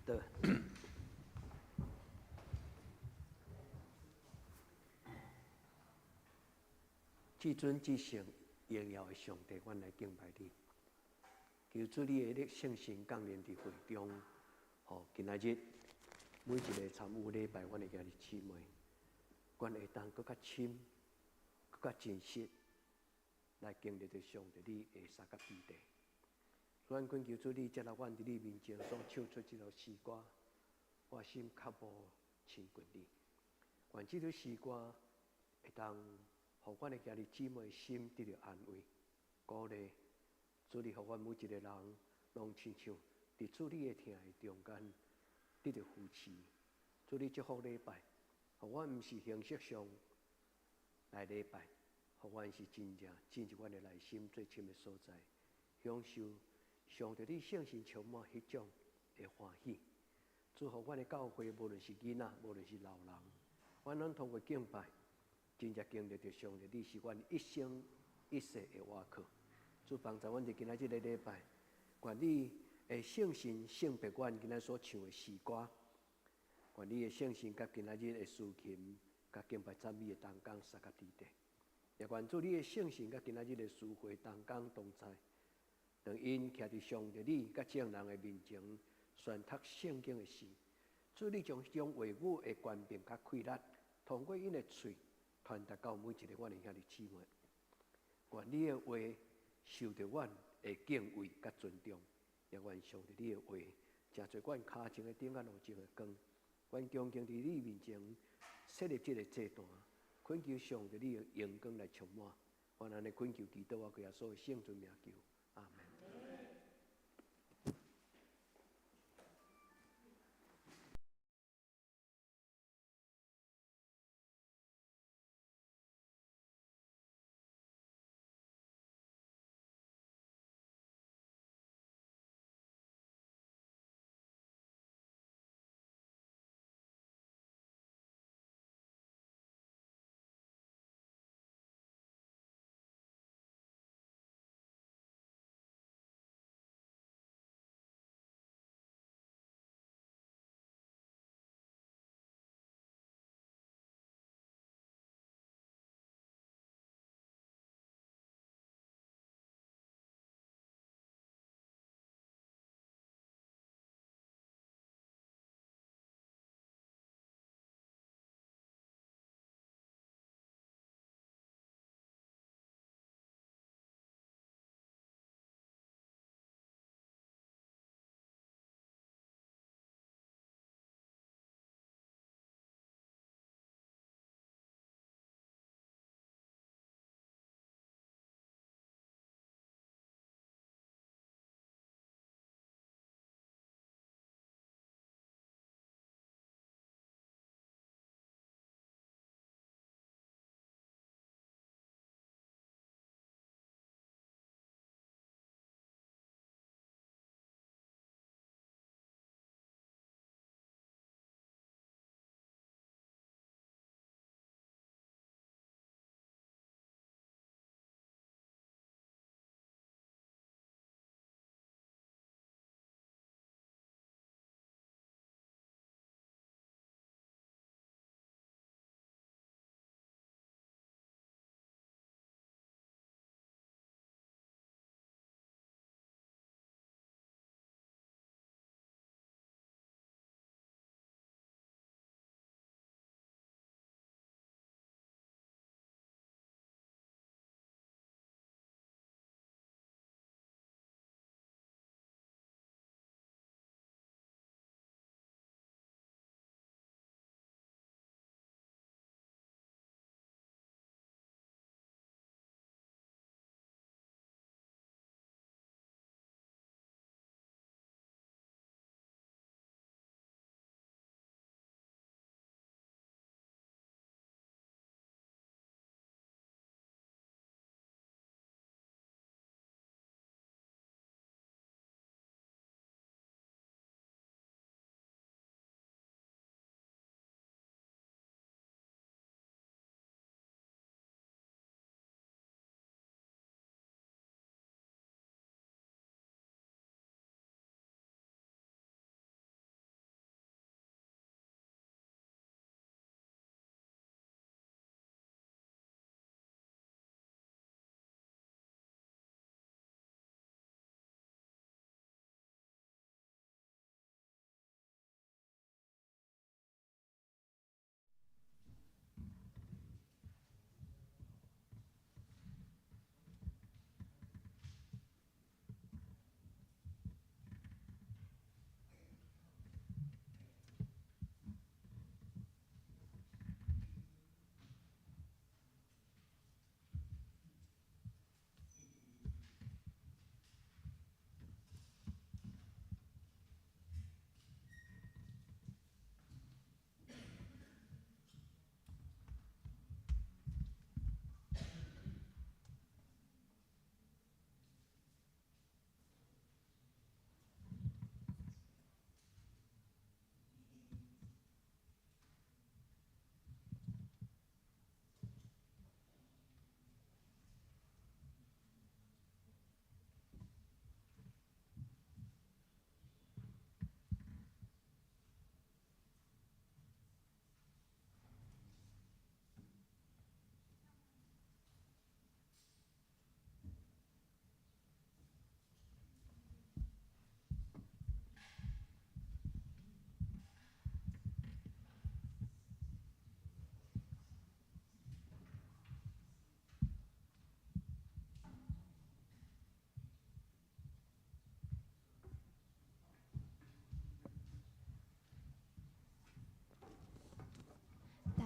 的。至尊至圣荣耀的上帝，阮来敬拜你。求主你的圣神降临伫会中，今仔日每一个参与礼拜，阮的兄弟姊妹，阮会当更较深、更较真实来经历着上帝你的三角地带。阮恳求主你接纳阮伫你面前所唱出这条诗歌，我心较无亲近你。愿这条诗歌会当，互阮的兄弟姊妹心得到安慰、鼓励。主你，互阮每一个人，拢亲像伫主你的听的中间得到扶持。主你祝福礼拜，互阮毋是形式上来礼拜，互阮是真正进入阮的内心最深的所在，享受上帝你圣神充满迄种的欢喜。主，互阮的教会，无论是囡仔，无论是老人，阮拢通过敬拜，真正经历着上帝你是阮一生一世的依靠。主帮助阮伫今仔日的礼拜，愿你的圣神圣别阮今仔所唱的诗歌，愿你的圣神甲今仔日的诗琴，甲敬拜赞美的同工三角地带，也愿主你的圣神甲今仔日的诗会同工同在，让因徛伫上帝你甲众人的面前，宣读圣经的事。主你将迄种话语的权柄甲气力，通过因的嘴传达到每一个阮的兄弟姊妹。愿你的话受到阮的敬畏甲尊重，也愿上帝你的话，成做阮骹前的顶啊路前的光。阮恭敬伫你面前设立这个祭坛，恳求上帝你的荣光来充满。我安尼恳求祈祷，我耶稣的圣尊名求，阿门。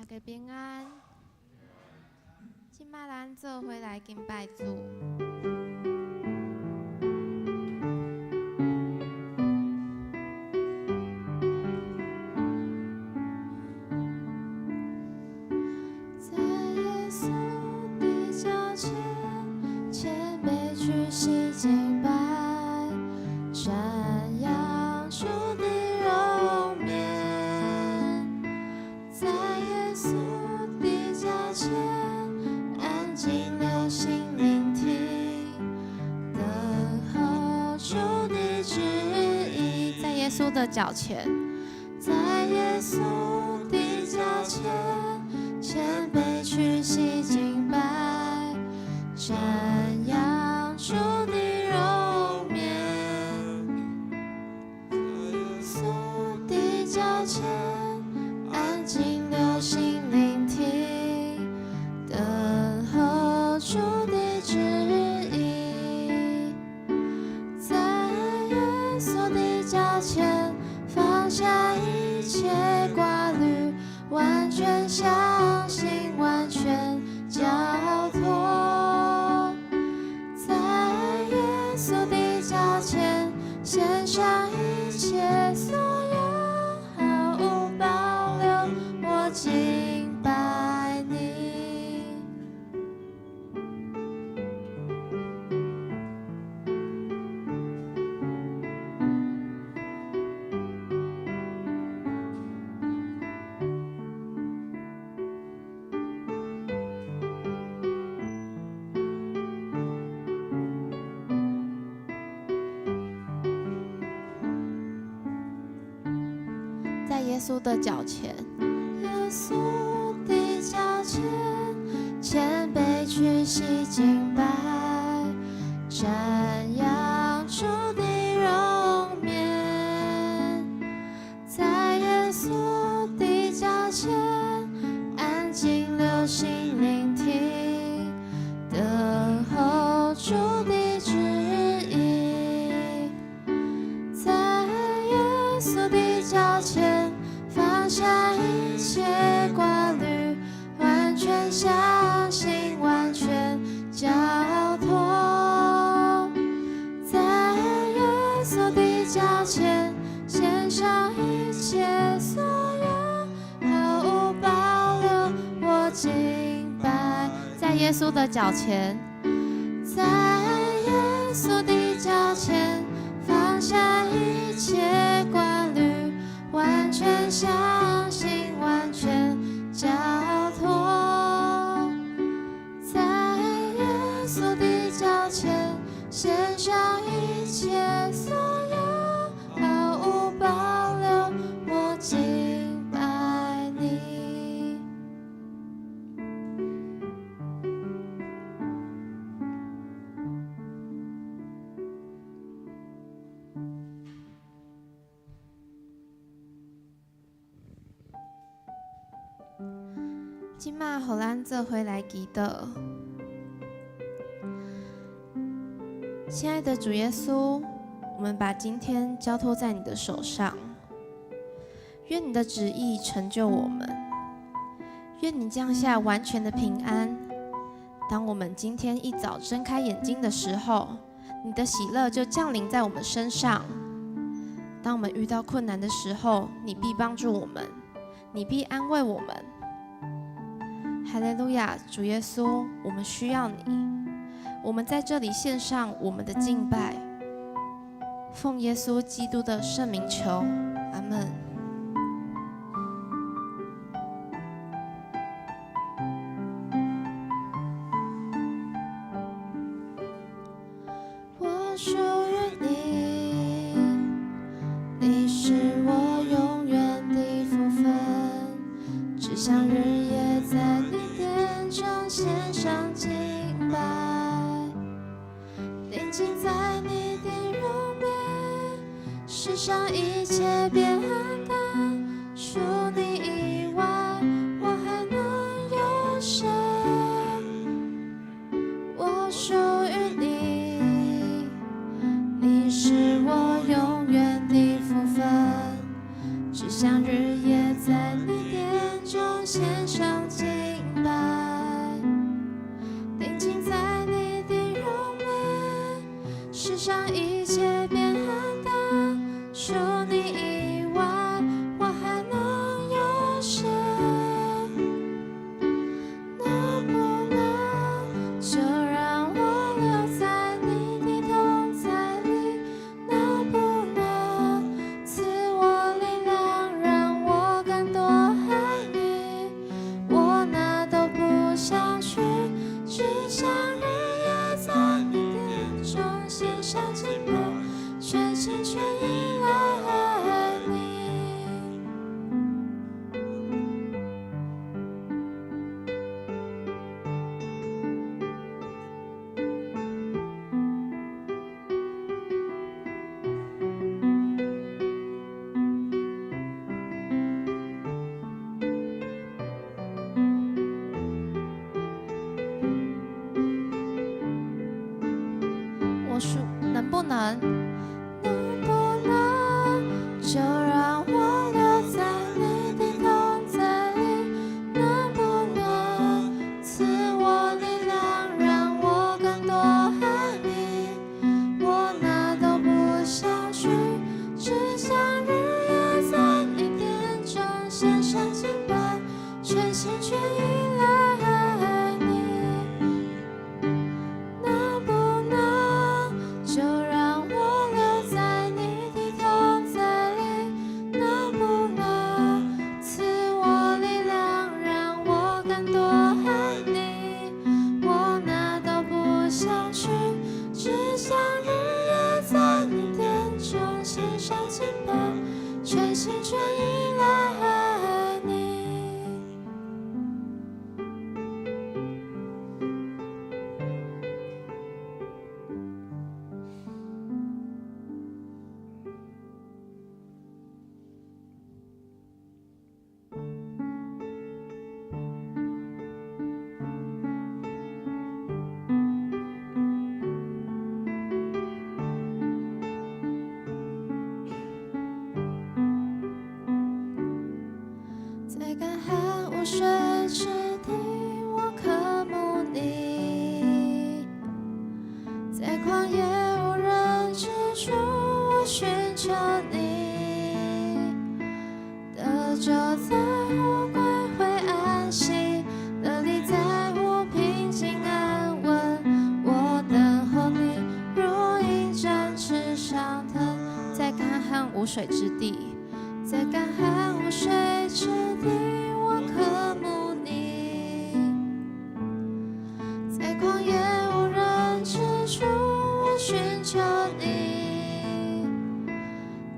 给平安。今仔咱做伙来敬拜主。在耶稣的脚前，谦卑屈膝敬拜，瞻仰主的容颜。在耶稣的脚前，安静留心聆听，等候主的旨意。在耶稣的脚前，在耶稣的脚前，谦卑屈膝敬拜，瞻仰主的容颜。耶稣的脚前，安静留心聆听，等候主的旨意。在耶稣的脚前，放下一切挂虑，完全相信，完全交托。在耶稣的脚前，献上一切所有，毫无保留，我敬拜你。在耶稣的脚前，耶稣的脚前，谦卑屈膝敬拜，瞻仰主的容颜。在耶稣的脚前，安静留心聆听，等候主的旨意。在耶稣的脚前，放下一切挂虑，完全相信，完全交托。在耶稣的脚前，献上一切所有，毫无保留，我敬拜。在耶稣的脚前，在耶稣的脚前，放下一切挂虑，完全相信，完全交托。在耶稣的脚前，献上一切所有，毫无保留，我敬拜你。今仔互咱做伙来祈祷。亲爱的主耶稣，我们把今天交托在你的手上，愿你的旨意成就我们，愿你降下完全的平安。当我们今天一早睁开眼睛的时候，你的喜乐就降临在我们身上。当我们遇到困难的时候，你必帮助我们，你必安慰我们。哈利路亚，主耶稣，我们需要你。我们在这里献上我们的敬拜，奉耶稣基督的圣名求，阿们。我属于你，你是我永远的福分，只想日夜在你殿中献上敬拜，宁静在你的容颜，世上一切变淡，除你以外，我还能有谁？我属于你，你是我永远的福分，只想日夜在你殿中献上变很大，除你以外，我还能有谁？能不能就让我留在你的同在里？能不能赐我力量，让我更多爱你？我哪都不想去，只想日夜在你殿中献上敬拜，全心全意来爱你。我数能不能？能不能就让我留在你的同在里？能不能赐我力量，让我更多爱你？我哪都不想去，只想日夜在你殿中献上敬拜，全心全意来爱你。能不能就让我留在你的同在里？能不能赐我力量，让我更多爱你？我哪都不想去，只想日夜在你殿中献上敬拜，全心全意来爱你。在干旱无水之地，我渴慕你；在旷野无人之处，我寻求你。得救在我归回安息，得力在我平静安稳。我等候你，如鹰展翅上腾。在干旱无水之地，在干旱无水之地，我渴慕你；在旷野无人之处，我寻求你。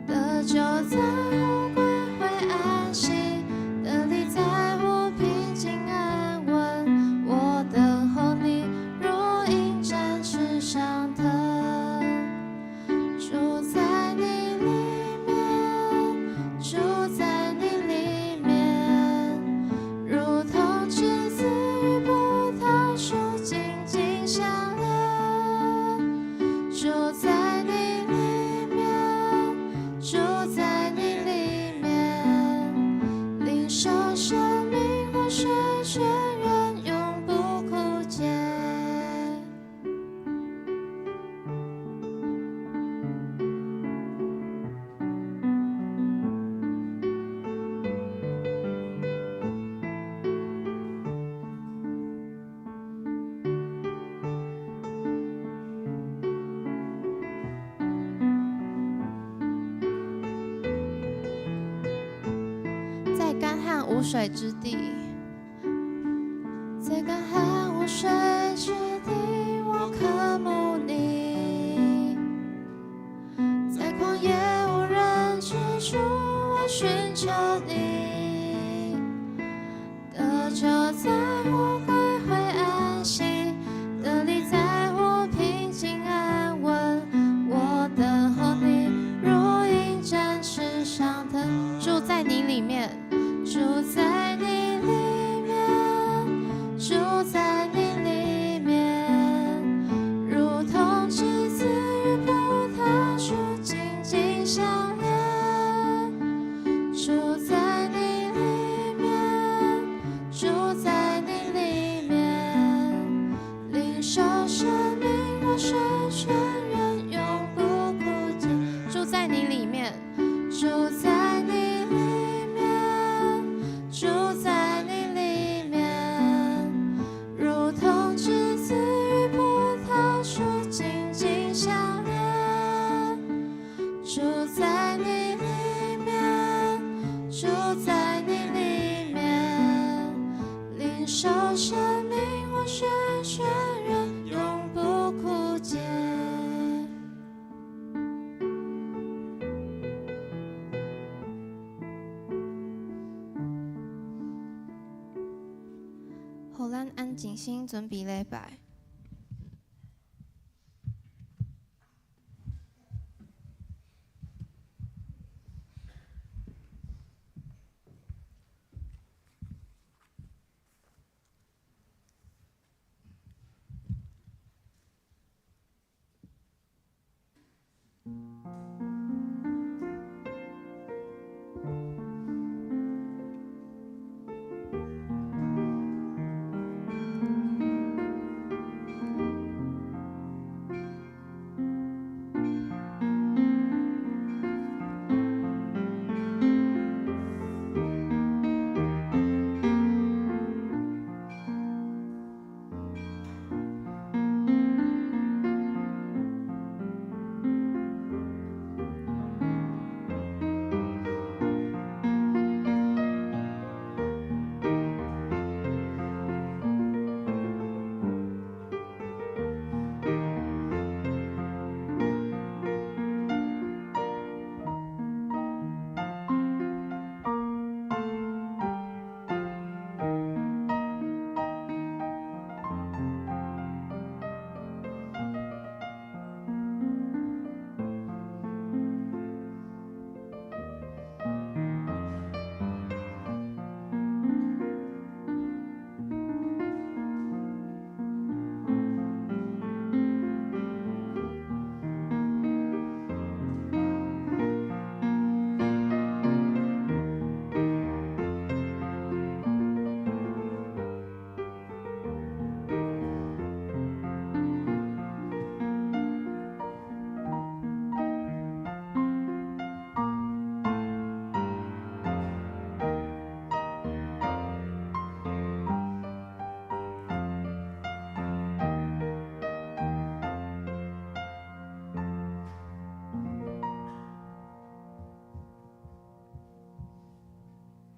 得救在我归回安息，得力在我平静安稳。我等候你，如鹰展翅上腾。住在你里面，住在你里面，如同栀子与葡萄树紧紧相连。住在你里面，住在你里面，领受生命活水泉源，永不枯竭。在干旱无水之地，在干旱无水之地，我渴慕你；在旷野无人之处，我寻求你。得救在我归回安息，得力在我平静安稳。我等候你，如鹰展翅上腾。住在你里面，住在你里面，住在你里面，如同栀子与葡萄树紧紧相连。住在静心准备礼拜。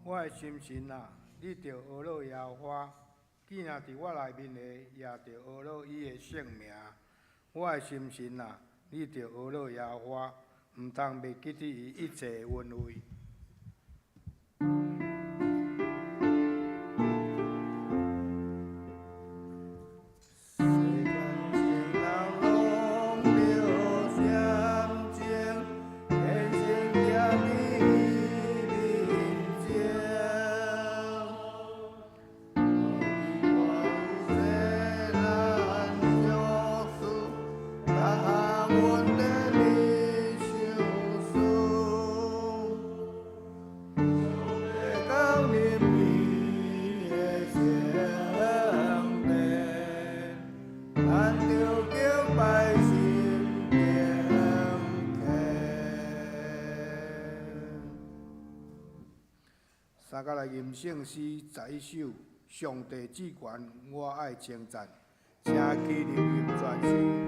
我的心神啊，你着学乐耶和华，既然伫我内面的，也着学乐伊的圣名。我的心神啊，你着学乐耶和华，毋通袂记得伊一切的恩惠。三甲来吟圣诗11首，上帝至权，我爱称赞，请起立吟全诗。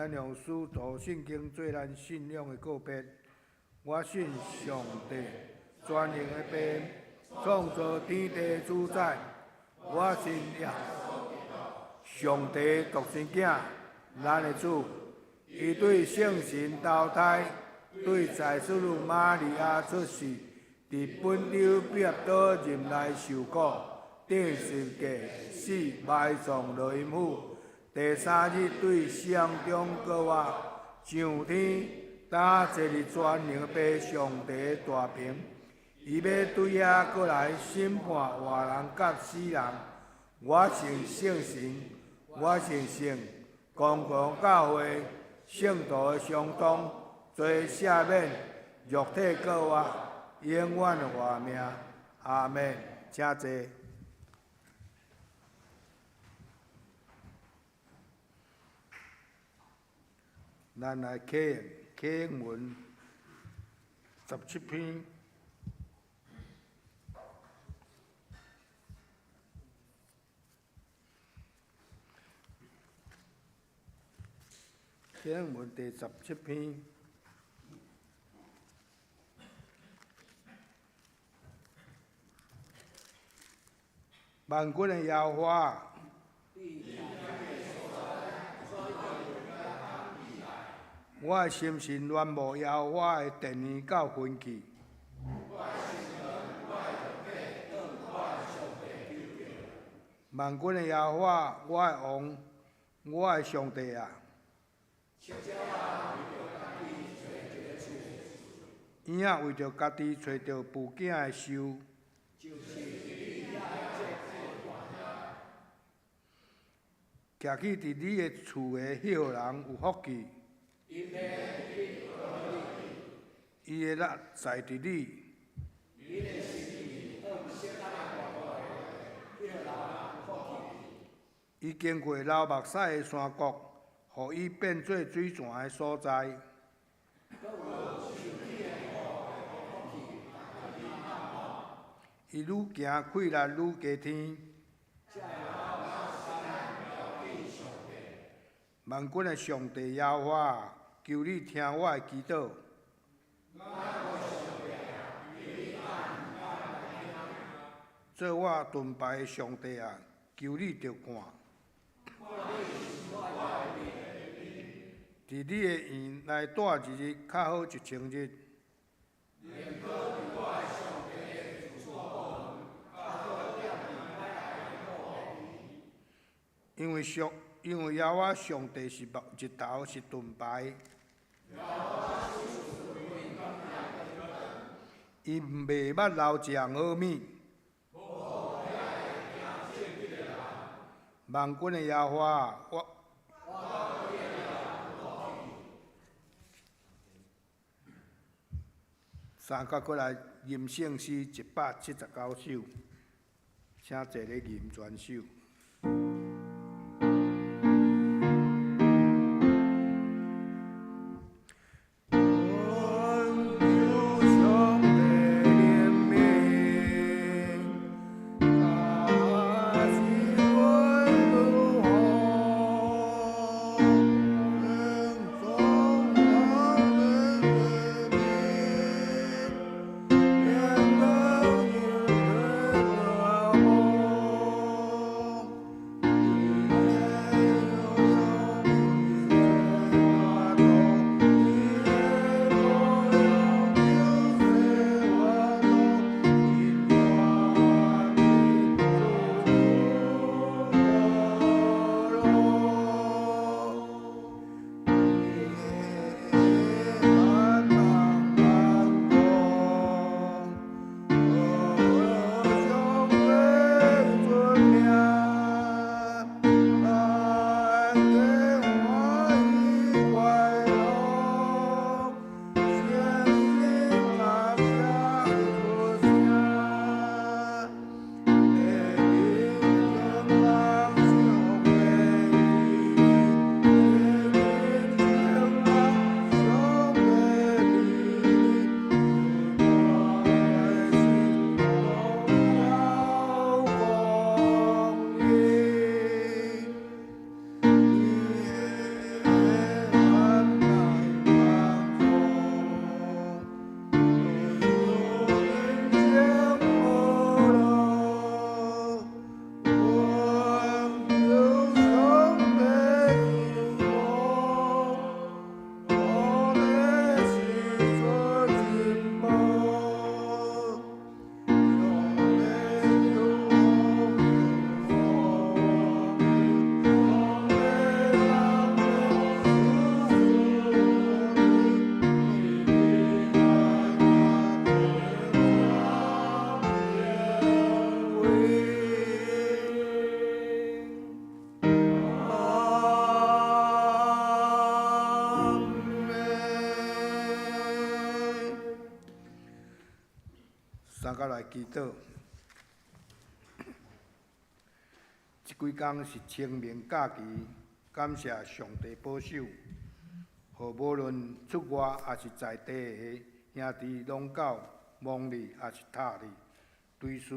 咱用使徒圣经做咱信仰的告别。我信上帝，全能的父，创造天地主宰。我信耶上帝独生囝，咱的主。伊对圣神投胎，对在世女玛利亚出世，伫本州毕业岛任内受苦，顶十架死，埋葬落阴府。第三日对死人中搁活，上天打坐伫全能的父上帝大屏。伊要对遐过来审判活人甲死人。我信圣神，我信圣公共教会。圣徒的相通，做赦免，肉体过活，永远的活命。阿门。请坐。咱来启文17篇。经文第17篇，万军的耶和华，我的心神恋慕耶和华的殿宇到昏去。万军的耶和华，我的王，我的上帝啊！婴仔为着家己找到父囝的寿，徛去伫你的厝的迄号人有福气，伊的力在伫你。伊经过流目屎的山谷。互伊变做水泉的所在，伊愈行气力愈加添。万军的上帝耶和华，求你听我的祈祷。做我盾牌的上帝啊，求你着看。伫你的院内住一日，较好1000日。因为耶和华上帝是日头，是盾牌。伊袂捌流食好米。万军的耶和华，三角过来吟圣诗179首，请坐咧吟全首。祈祷。即几工是清明假期，感谢上帝保守，互无论出外也是在地的兄弟，拢到忙里也是塔里，对事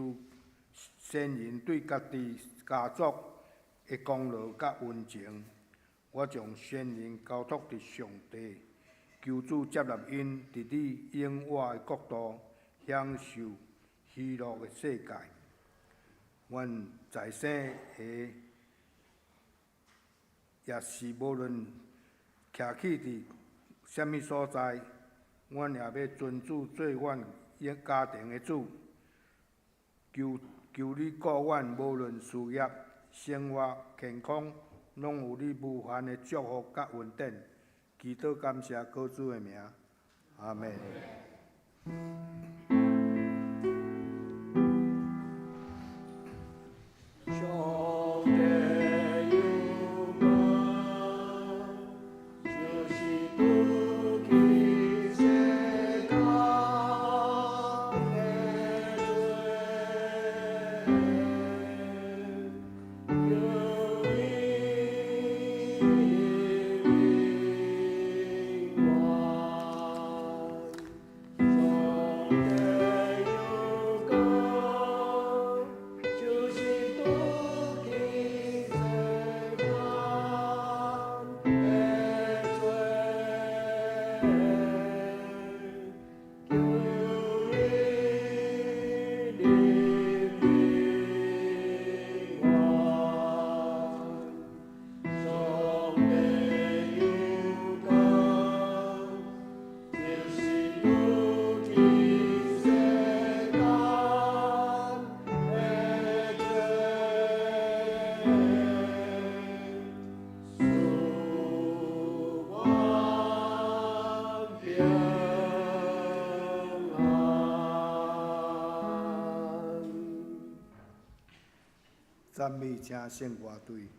先人对家己家族的功劳甲温情。我将先人交托伫上帝，求主接纳因，伫你永活的国度享受喜乐的世界。阮在生的，也是无论徛起伫什么所在，阮也要尊主做阮家庭的主。求你顾阮，无论事业、生活、健康，拢有你无限的祝福甲恩典。祈祷感谢靠主的名，阿门。赞美请圣歌队。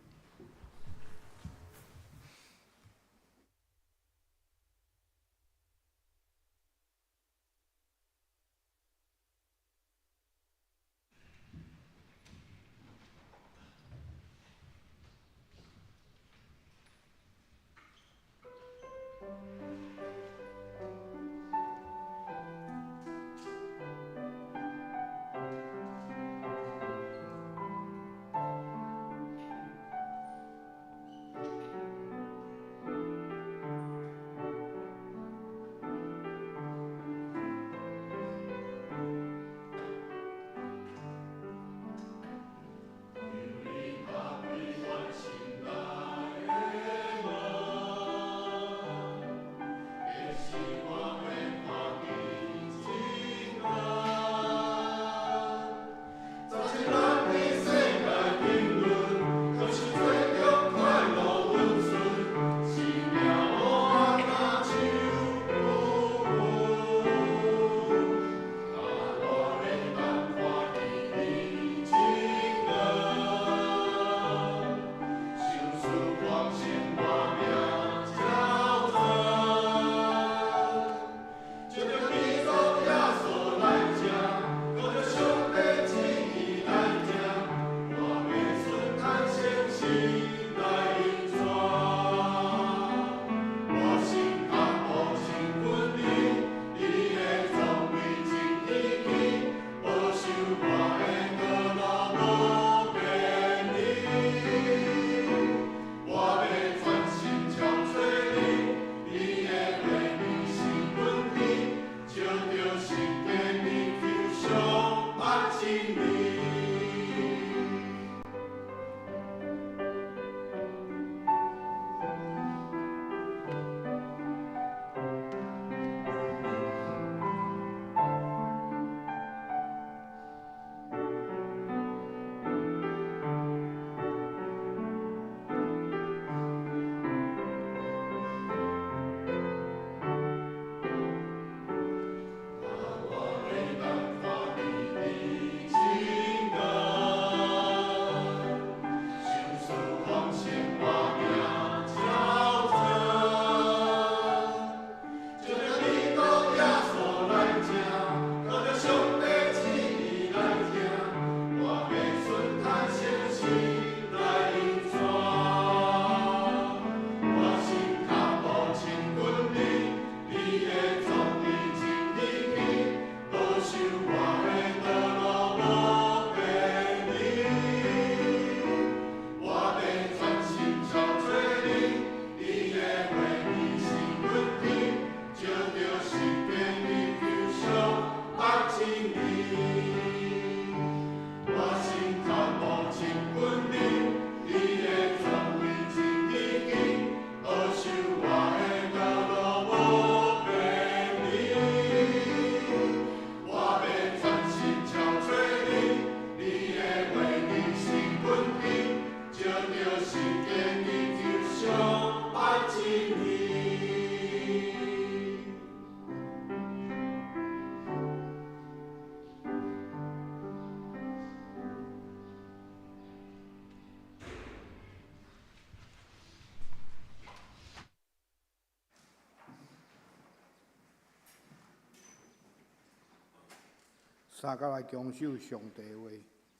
三甲来强守上帝话，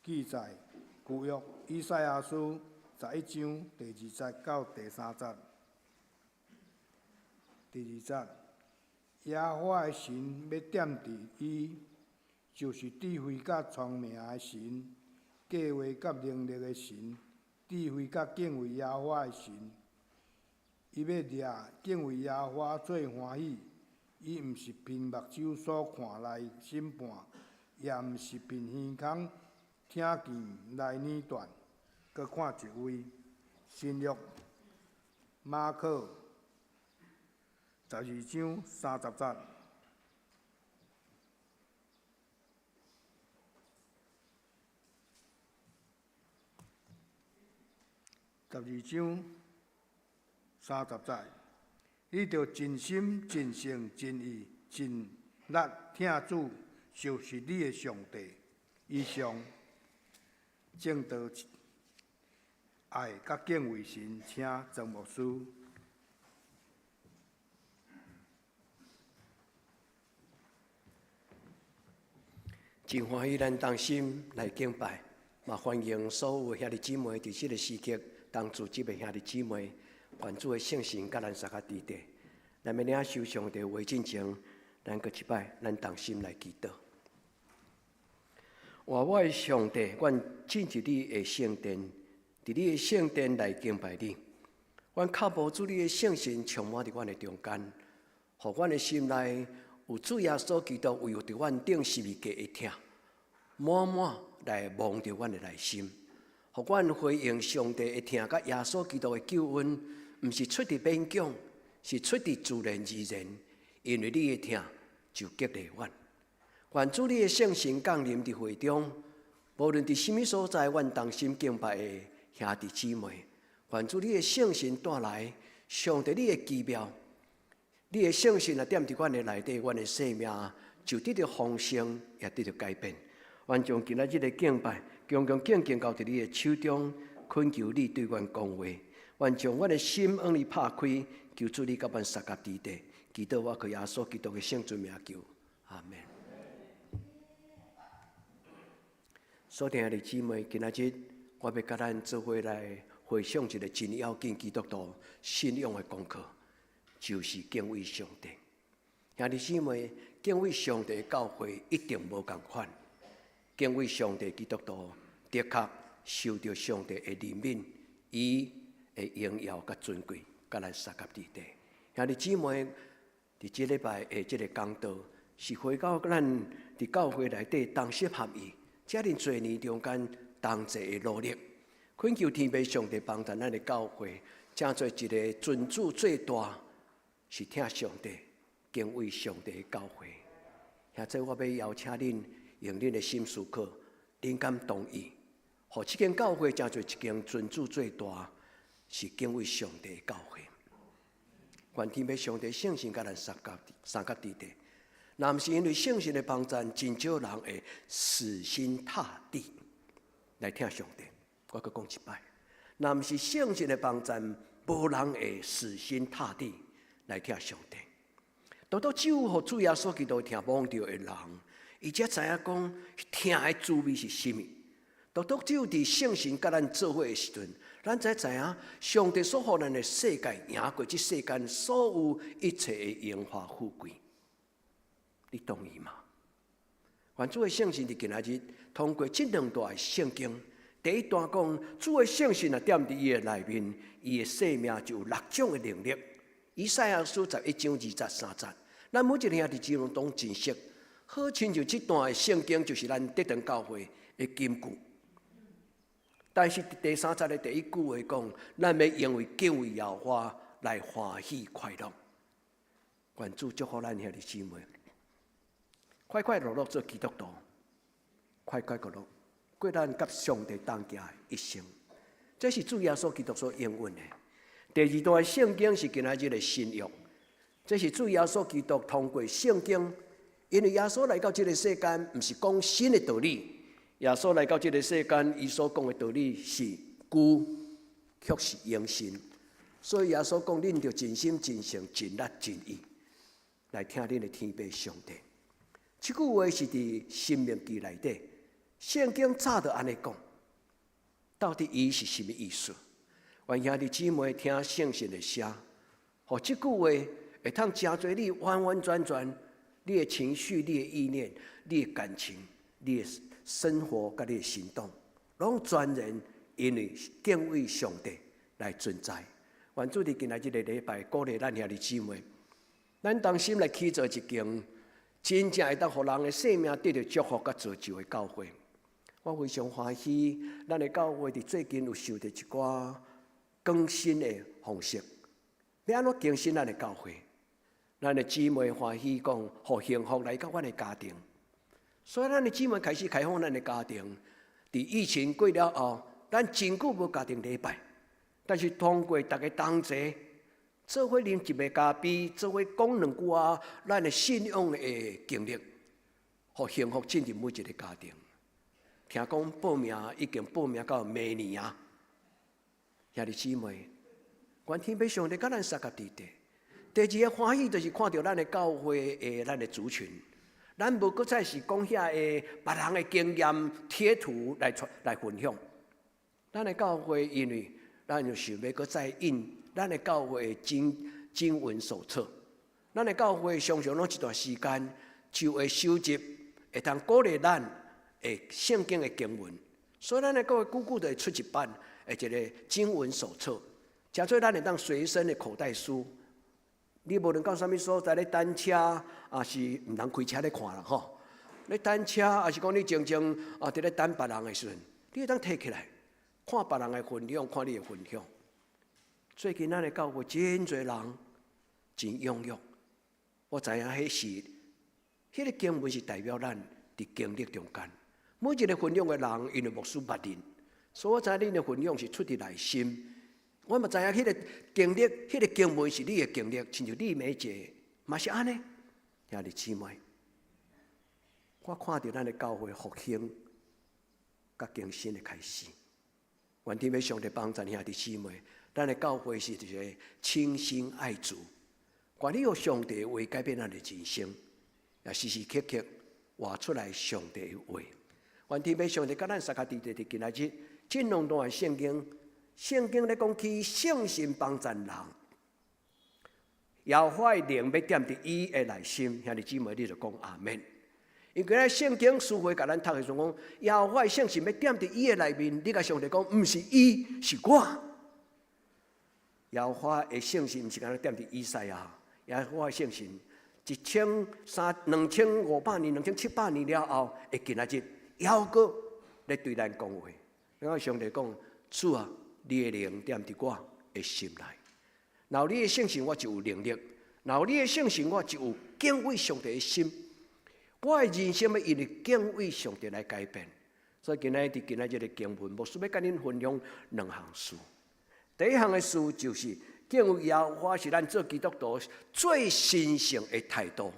记载旧约以赛亚书11章第2节到第3节。第2节，耶和华的神要点伫伊，就是智慧甲聪明的神，计划甲能力的神，智慧甲敬畏耶和华的神。伊要掠敬畏耶和华做欢喜，伊毋是凭目睭所看来审判，也毋是凭耳孔听见来拟断。搁看一位，新约马可12章30节。12章30节，你着尽心、尽性、尽意、尽力听主，就是你的上帝。以上正道爱甲敬畏神，请曾牧师。真欢喜咱同心来敬拜，嘛欢迎所有兄弟姊妹伫即个时刻当组织的兄弟姊妹，愿主的圣神甲咱三个伫地。咱要领受上帝话进前，咱搁一摆，咱同心来祈祷。我的上帝，阮进入你的圣殿，伫你的圣殿来敬拜你。阮靠无主你的圣神充满伫阮的中间，互阮的心内有主耶稣基督为着阮顶十字架的疼，满满来望着阮的内心，互阮回应上帝的疼，甲耶稣基督的救恩，毋是出伫勉强，是出伫自然而然，因为你的疼就激励阮。愿主你的圣神降临伫会中，无论伫什么所在，阮同心敬拜的兄弟姊妹，愿主你的圣神带来上帝你的奇妙，你的圣神啊点伫阮的内底，阮的生命就得到丰盛，也得到改变。愿将今仔日的敬拜，恭恭敬敬交伫你的手中，恳求你对阮讲话。愿将阮的心往你拍开，求主你甲阮三甲伫地，祈祷我靠耶稣基督的圣尊名求，阿门。所听的姊妹，今仔日我要甲咱做伙来回想一个真要紧基督徒信仰的功课，就是敬畏上帝。兄弟姊妹，敬畏上帝的教诲一定无共款。敬畏上帝基督徒，的确受到上帝的怜悯，伊的荣耀甲尊贵，甲咱三甲伫地。兄弟姊妹，伫即礼拜的即个讲道，是回到咱伫教会内底同心合意。遮尔多年中间，同齐的努力，恳求天父上帝帮助咱的教会，正做一个尊主最大，是听上帝、敬畏上帝的教会。现在我要邀请恁用恁的心思考，恁敢同意？互这间教会正做一间尊主最大，是敬畏上帝的教会。愿天父上帝圣神甲咱三甲伫地。若毋是因为圣神的帮助，真少人会死心塌地来听上帝。我阁讲一摆，若毋是圣神的帮助，无人会死心塌地来听上帝。独独只有互主耶稣基督听望着的人，伊才知影讲听的滋味是甚物。独独只有伫圣神甲咱做伙的时阵，咱才知影上帝所予咱的世界赢过这世间所有一切的荣华富贵。你同意吗？愿主的圣神伫今仔日通过这两段圣经，第一段讲主的圣神啊点伫伊的内面，伊的生命就有6种的能力。以赛亚书11章2节3节，咱每一个兄弟姊妹都真熟，好亲像这段的圣经就是咱德堂教会的金句。但是第3节的第一句话讲，咱要因为敬畏耶和华来欢喜快乐。愿主祝福咱兄弟姊妹。快快乐乐做基督徒，快快乐乐过咱甲上帝同行的一生，这是主耶稣基督所应允的。第2段圣经是今仔日的新约，这是主耶稣基督通过圣经，因为耶稣来到这个世间，不是讲新的道理，耶稣来到这个世间，伊所讲的道理是旧，却是永新。所以耶稣讲，恁着尽心、尽性、尽力、尽意来听恁的天父上帝。这句话是伫《申命记》内底，圣经早就安尼讲，到底伊是什么意思？愿兄弟姊妹听圣神的声，互这句话会通真侪你完完全全，你的情绪、你的意念、你的感情、你的生活、甲你的行动，拢全然因为敬畏上帝来存在。愿主伫今仔日个礼拜鼓励咱兄弟姊妹，咱当心来起造一间真正会当互人的生命得到祝福甲造就的教会。我非常欢喜，咱的教会伫最近有受到一寡更新的方式。要安怎更新咱的教会？咱的姊妹欢喜讲，互幸福来到阮的家庭。所以咱的姊妹开始开放咱的家庭。伫疫情过了后，咱真久无家庭礼拜，但是通过大家同齐，做伙啉一杯咖啡，做伙讲两句啊，咱的信仰的经历，互幸福进入每一个家庭。听讲报名已经报名到明年啊！兄弟姊妹，愿天父上帝甲咱三甲伫地。第二个欢喜就是看到咱的教会咱的族群，咱无搁再是讲遐别人的经验贴图来分享。咱的教会因为咱就想要搁再印咱的教会经文手册，咱的教会常常拢一段时间就会收集，会通鼓励咱圣经的经文，所以咱的教会久久就会出一版一个经文手册，诚做咱会当随身的口袋书。你无论到啥物所在咧等车，也是毋通开车咧看啦吼。咧等车，也是讲你静静伫咧等别人的时阵，你会当摕起来看别人的分享，看你的分享。最近咱的教会真侪人真踊跃，我知影迄个经文是代表咱伫经历中间。每一个分享的人，因为牧师捌恁，所以我知恁的分享是出自内心。我嘛知影迄个经历，迄个经文是你的经历，亲像你每一个嘛是安尼。兄弟姊妹，我看到咱的教会复兴，甲更新的开始。愿天父上帝帮助兄弟姊妹，咱的教会是一个清心爱主，愿意用上帝的话改变咱的人生，也时时刻刻活出来上帝的话。愿天父上帝甲咱三甲伫地今仔日，这两段圣经。圣经咧讲起圣神帮助人，耶和华的灵要点伫伊的内心，兄弟姊妹，你就讲阿门。因为咱圣经书会甲咱读的时候讲，耶和华的圣神要点伫伊的内面，你甲上帝讲，毋是伊，是我。耶和华的圣神毋是敢若点伫以赛亚，耶和华的圣神2500年、2700年了后，会今仔日犹阁咧对咱讲话。然后上帝讲，主啊。你的灵点伫我的心内，然后你的圣神我就有能力，然后你的圣神我就有敬畏上帝的心。我的人生要因为敬畏上帝来改变。所以今仔日的经文，牧师要甲恁分享两项事。第一项的事就是敬畏耶和华是咱做基督徒最神圣的态度。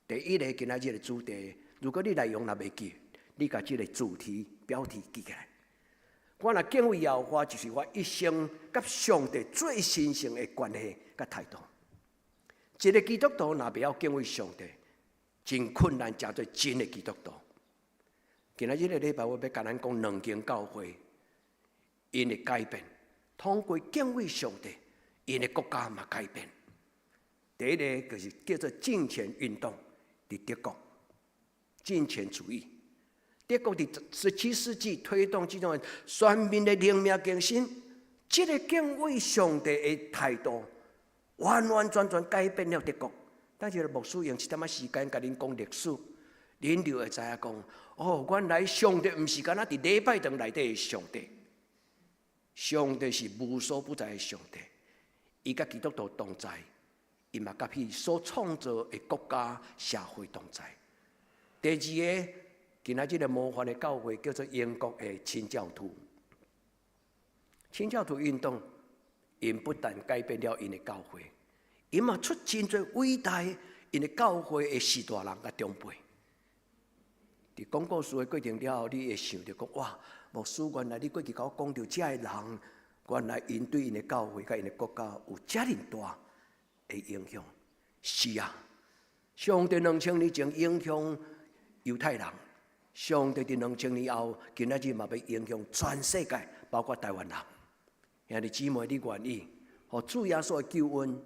第一个今仔日的主题，如果你内容若袂记，你甲这个主题标题记起来。我若敬畏耶和华，就是我一生甲上帝最神圣的关系甲态度。一个基督徒若袂晓敬畏上帝，真困难成做真的基督徒。今仔日个礼拜，我要甲咱讲两间教会，因的改变，通过敬畏上帝，因的国家嘛改变。第一个就是叫做敬虔运动，伫德国，敬虔主义。德国伫17世纪推动这种全民的灵命更新，这个敬畏上帝的态度，完完全全改变了德国。但是牧师用一点仔时间甲恁讲历史，恁就会知影讲，哦，原来上帝毋是干那伫礼拜堂内底的上帝，上帝是无所不在的上帝，伊甲基督徒同在，伊嘛甲伊所创造的国家社会同在。第二个。今仔日个模范的教会叫做英国的清教徒。清教徒运动，因不但改变了因的教会，因嘛出真侪伟大因的教会的士大人甲长辈。伫讲故事的过程了后，你会想到讲，哇，牧师原来你过去甲我讲到遮个人，原来因对因的教会甲因的国家有遮尔大的影响。是啊。上帝2000年前影响犹太人，上帝伫2000年后，今仔日嘛要影响全世界，包括台湾人。兄弟姊妹，你愿意，互主耶稣的救恩，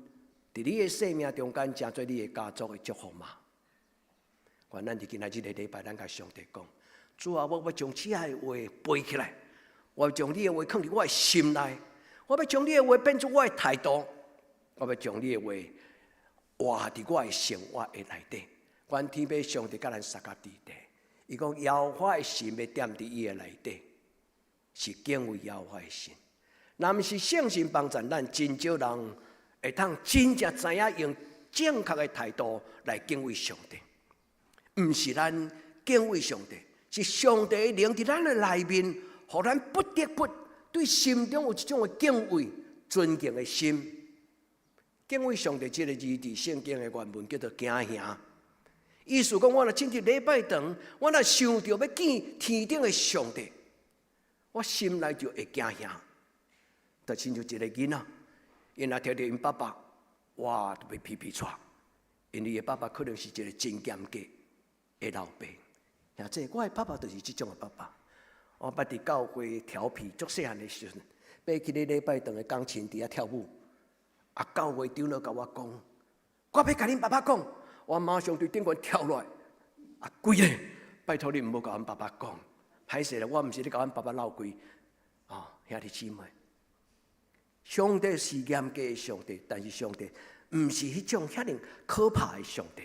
伫你的生命中间，成做你的家族的祝福吗？愿咱伫今仔日的礼拜，咱甲上帝讲：主啊，我要将这的话背起来，我要将你的话放伫我的心内，我要将你的话变作我的态度，我要将你的话活伫我的生活的内底。愿天父上帝甲咱撒甲伫地，伊讲耶和华的心要踮伫伊的内底，是敬畏耶和华的心。若毋是圣神帮助咱，真少人会通真正知影用正确的态度来敬畏上帝。毋是咱敬畏上帝，是上帝的灵伫咱的内面，互咱不得不对心中有一种的敬畏、尊敬的心。敬畏上帝这个字，伫圣经的原文叫做敬兄。意思讲，我若进入礼拜堂，我若想到要见天顶的上帝，我心内就会敬兄。就亲像一个囡仔，因若听到因爸爸，哇，就要皮皮喘，因为伊爸爸可能是一个真严格的老爸。像这我的爸爸就是这种的爸爸。我捌伫教会调皮，足细汉的时阵，爬去咧礼拜堂的钢琴底下跳舞。教会长老甲我讲，我要甲恁爸爸讲，我马上对顶悬跳落来。贵个，拜托你毋好甲阮爸爸讲，歹势啦，我毋是咧甲阮爸爸闹鬼。兄弟姊妹。上帝是严格的上帝，但是上帝毋是迄种遐尼可怕的上帝。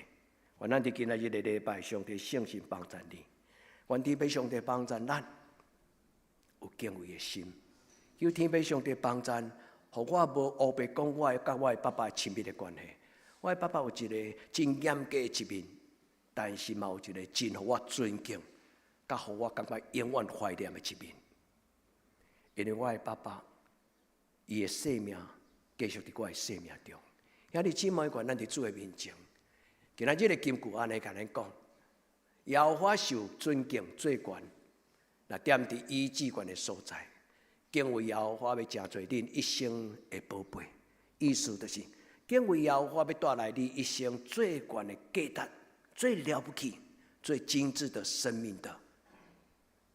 愿咱伫今仔日的礼拜，上帝圣神帮助你，愿天父上帝帮助咱有敬畏的心，求天父上帝帮助，互我无乌白讲我甲我的爸爸亲密的关系。我的爸爸有一个真严格的一面，但是嘛有一个真互我尊敬，甲互我感觉永远怀念的一面。因为我的爸爸，伊的生命继续伫我的生命中。兄弟姊妹，愿咱伫主的面前，今仔日的金句安尼甲咱讲：耶和华受尊敬最悬，若踮伫伊至悬的所在，敬畏耶和华要成做恁一生的宝贝。意思就是敬畏耶和华要带来你一生最悬的价值、最了不起、最精致的生命的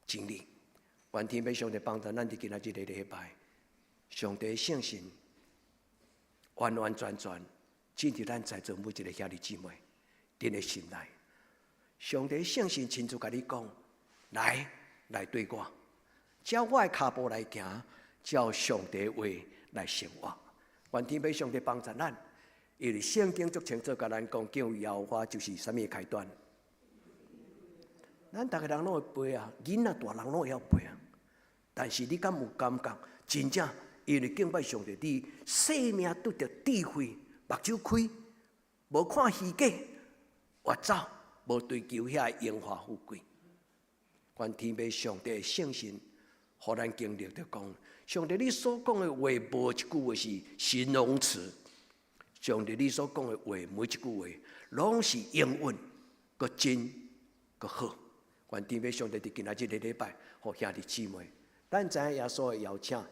经历。愿天父上帝帮助咱伫今仔日的礼拜。上帝的圣神完完全全进入咱在座每一个兄弟姊妹恁的心内。上帝的圣神亲自甲你讲：来对我，照我的脚步来行，照上帝的话来生活。愿天父上帝帮助咱，因为圣经足清楚甲咱讲，敬畏耶和华就是什么开端。咱逐个人拢会背啊，囡仔大人拢会晓背啊。但是你敢有感觉，真正？因为敬拜上帝，你生命得到智慧，目睭开，无看虚假，越走无追求遐荣华富贵。愿天父上帝的圣神，互咱经历着讲，上帝你所讲的话，无一句话是形容词。上帝你所讲的话，每一句话拢是应允，阁真，阁好。愿天父上帝伫今仔日的礼拜，互兄弟姊妹，咱知影耶稣的邀请。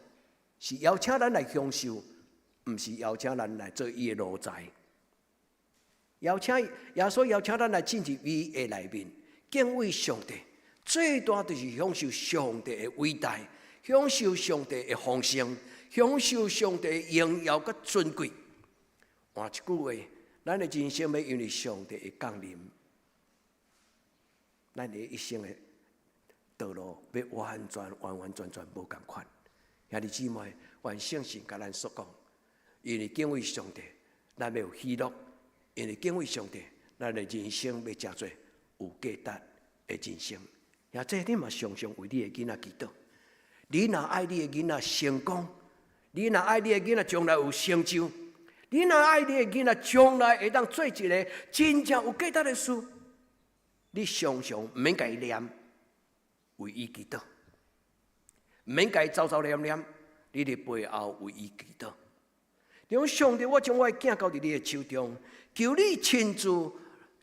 是邀请咱来享受，毋是邀请咱来做伊的奴才。耶稣邀请咱来进入伊的内面，敬畏上帝，最大就是享受上帝的伟大，享受上帝的丰盛，享受上帝的荣耀甲尊贵。换一句话，咱的人生要因为上帝的降临，咱的一生的道路要完全无共款。兄弟姊妹，愿圣神甲咱所讲，因为敬畏上帝，咱要有喜乐；因为敬畏上帝，咱的人生要成做有价值的人生。也这你嘛常常为你的囡仔祈祷。你若爱你的囡仔成功，你若爱你的囡仔将来有成就，你若爱你的囡仔将来会当做一个真正有价值的事，你常常毋免家念，为伊祈祷。毋免家走念念，你伫背后为伊祈祷。让上帝，我将我的囝交伫你的手中，求你亲自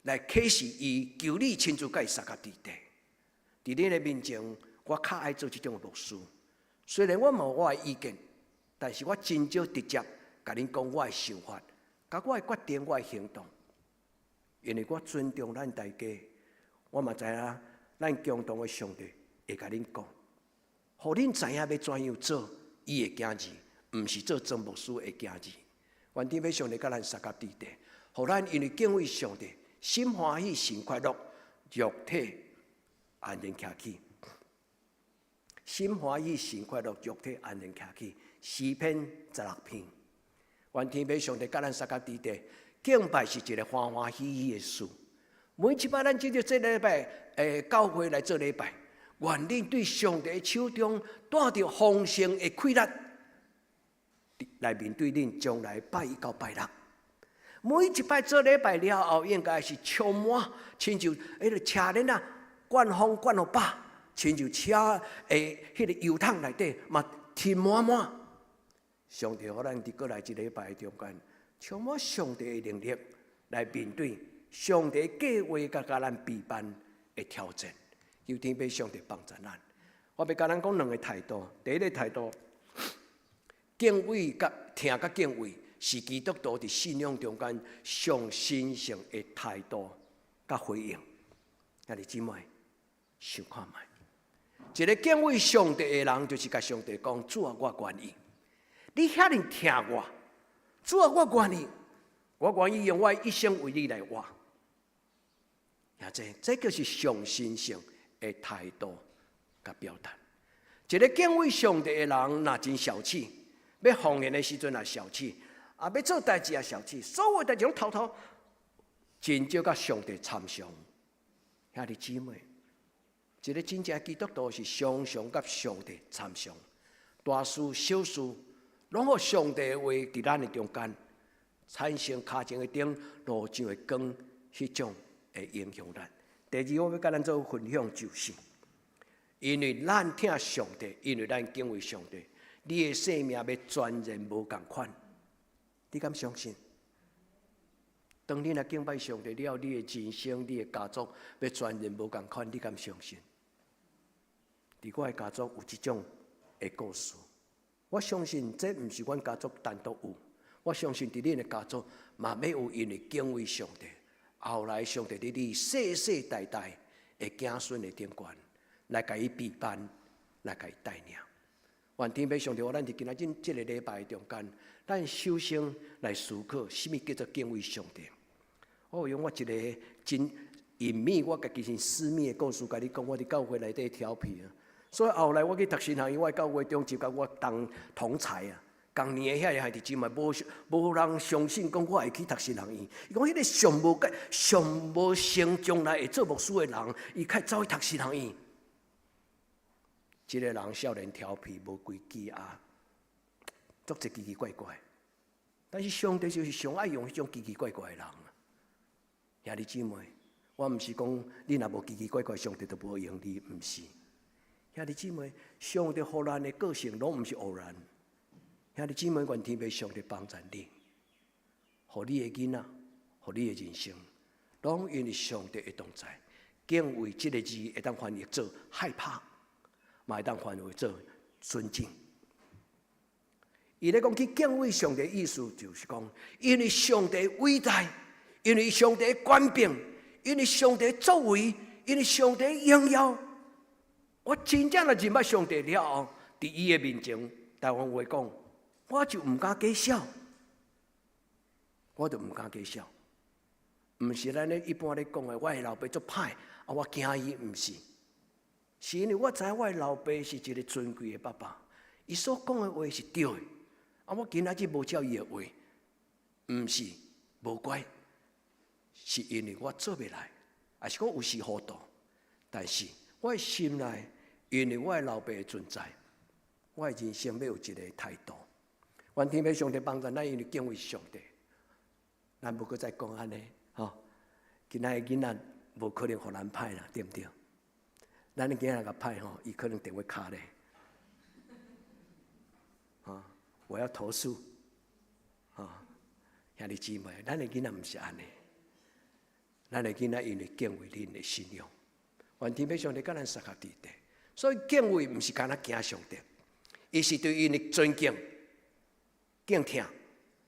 来启示伊，求你亲自甲伊撒甲伫地。伫你的面前，我较爱做这种牧师。虽然我无我的意见，但是我真少直接甲恁讲我的想法，甲我的决定，我的行动。因为我尊重咱大家，我嘛知影咱共同的上帝会甲恁讲，互恁知影要怎样做伊的囝儿，毋是做曾牧师的囝儿。愿天父上帝甲咱三甲地地，互咱因为敬畏上帝，心欢喜，心快乐，肉体安然徛起。心欢喜，心快乐，肉体安然徛起。诗篇16篇。愿天父上帝甲咱三甲地地，敬拜是一个欢欢喜喜的事。每一摆咱进入这礼拜，教会来做礼拜，愿恁对上帝的手中带着丰盛的气力，来面对恁将来拜一到拜六。每一摆做礼拜了后，应该是充满，亲像迄个车恁啊，灌风灌到饱，亲像车迄个油桶内底嘛填满满。上帝互咱伫过来一礼拜中间，充满上帝的能力来面对上帝计划甲咱备办的挑战。求天父上帝帮助咱。我要甲咱讲两个态度。第一个态度，敬畏甲听甲敬畏，是基督徒伫信仰中间上神圣的态度甲回应。兄弟姊妹，想看卖，一个敬畏上帝的人，就是甲上帝讲：主啊，我愿意。你遐尼听我，主啊，我愿意，我愿意用我一生为你来活。这就是上神圣的态度甲表达。一个敬畏上帝的人，若真小气，要奉献的时阵也小气，要做代志也小气，所有代志拢偷，真少甲上帝参详。兄弟姊妹，一个真正基督徒是常常甲上帝参详，大事小事。拢互上帝的话伫咱的中间，产生脚前的灯，路上的光，迄种会影响咱。第二，我要甲咱做分享就是，因为咱听上帝，因为咱敬畏上帝，你的生命要全然无共款。你敢相信？当你来敬拜上帝了，你的人生、你的家族要全然无共款，你敢相信？伫我的家族有即种的故事。我相信这毋是阮家族单独有，我相信伫恁的家族嘛要有因为敬畏上帝，后来上帝伫你世世代代的子孙的顶悬，来甲伊备办，来甲伊带领。愿天父上帝，咱伫今仔日这个礼拜中间，咱首先来思考，什么叫做敬畏上帝？我用我一个真隐秘，我家己是私密的故事，甲你讲，我伫教会内底调皮啊。所以后来我去读神学院，我教会中就甲我当同才啊。同年的遐个孩子姊妹，无人相信讲我会去读神学院。伊讲迄个上无成将来会做牧师的人，伊较走去读神学院。这个人少年调皮，无规矩啊，足一奇奇怪怪。但是上帝就是上爱用迄种奇奇怪怪的人。兄弟姊妹，我毋是讲你若无奇奇怪怪，上帝就无用你，毋是。兄弟姊妹，上帝互咱的个性拢毋是偶然。兄弟姊妹，愿天父上帝帮助你，互你的囡仔，互你的人生，拢因为上帝的同在。敬畏这个字会当翻译做害怕，嘛会当翻译做尊敬。伊咧讲去敬畏上帝的意思，就是讲，因为上帝伟大，因为上帝的权柄，因为上帝的作为，因为上帝的荣耀。我真正的认捌上帝了后，伫伊的面前，台湾话讲，我就毋敢假笑，我就毋敢假笑。毋是咱咧一般咧讲的，我的老爸足歹，我惊伊，毋是。是因为我知我的老爸是一个尊贵的爸爸，伊所讲的话是对的。我今仔日无照伊的话，毋是无怪，是因为我做袂来，还是讲有时糊涂，但是。我的心内，因为我的老爸的存在，我的人生要有一个态度。愿天父上帝帮助咱，因为敬畏上帝，咱无搁再讲安尼，吼。今仔的囡仔无可能互咱歹啦，对毋对？咱的囡仔甲歹吼，伊可能电话卡咧，啊，我要投诉，啊，兄弟姊妹，咱的囡仔毋是安尼，咱的囡仔因为敬畏恁的信仰。愿天父上帝甲咱三合地地，所以敬畏毋是干那惊上帝，伊是对因的尊敬、敬听、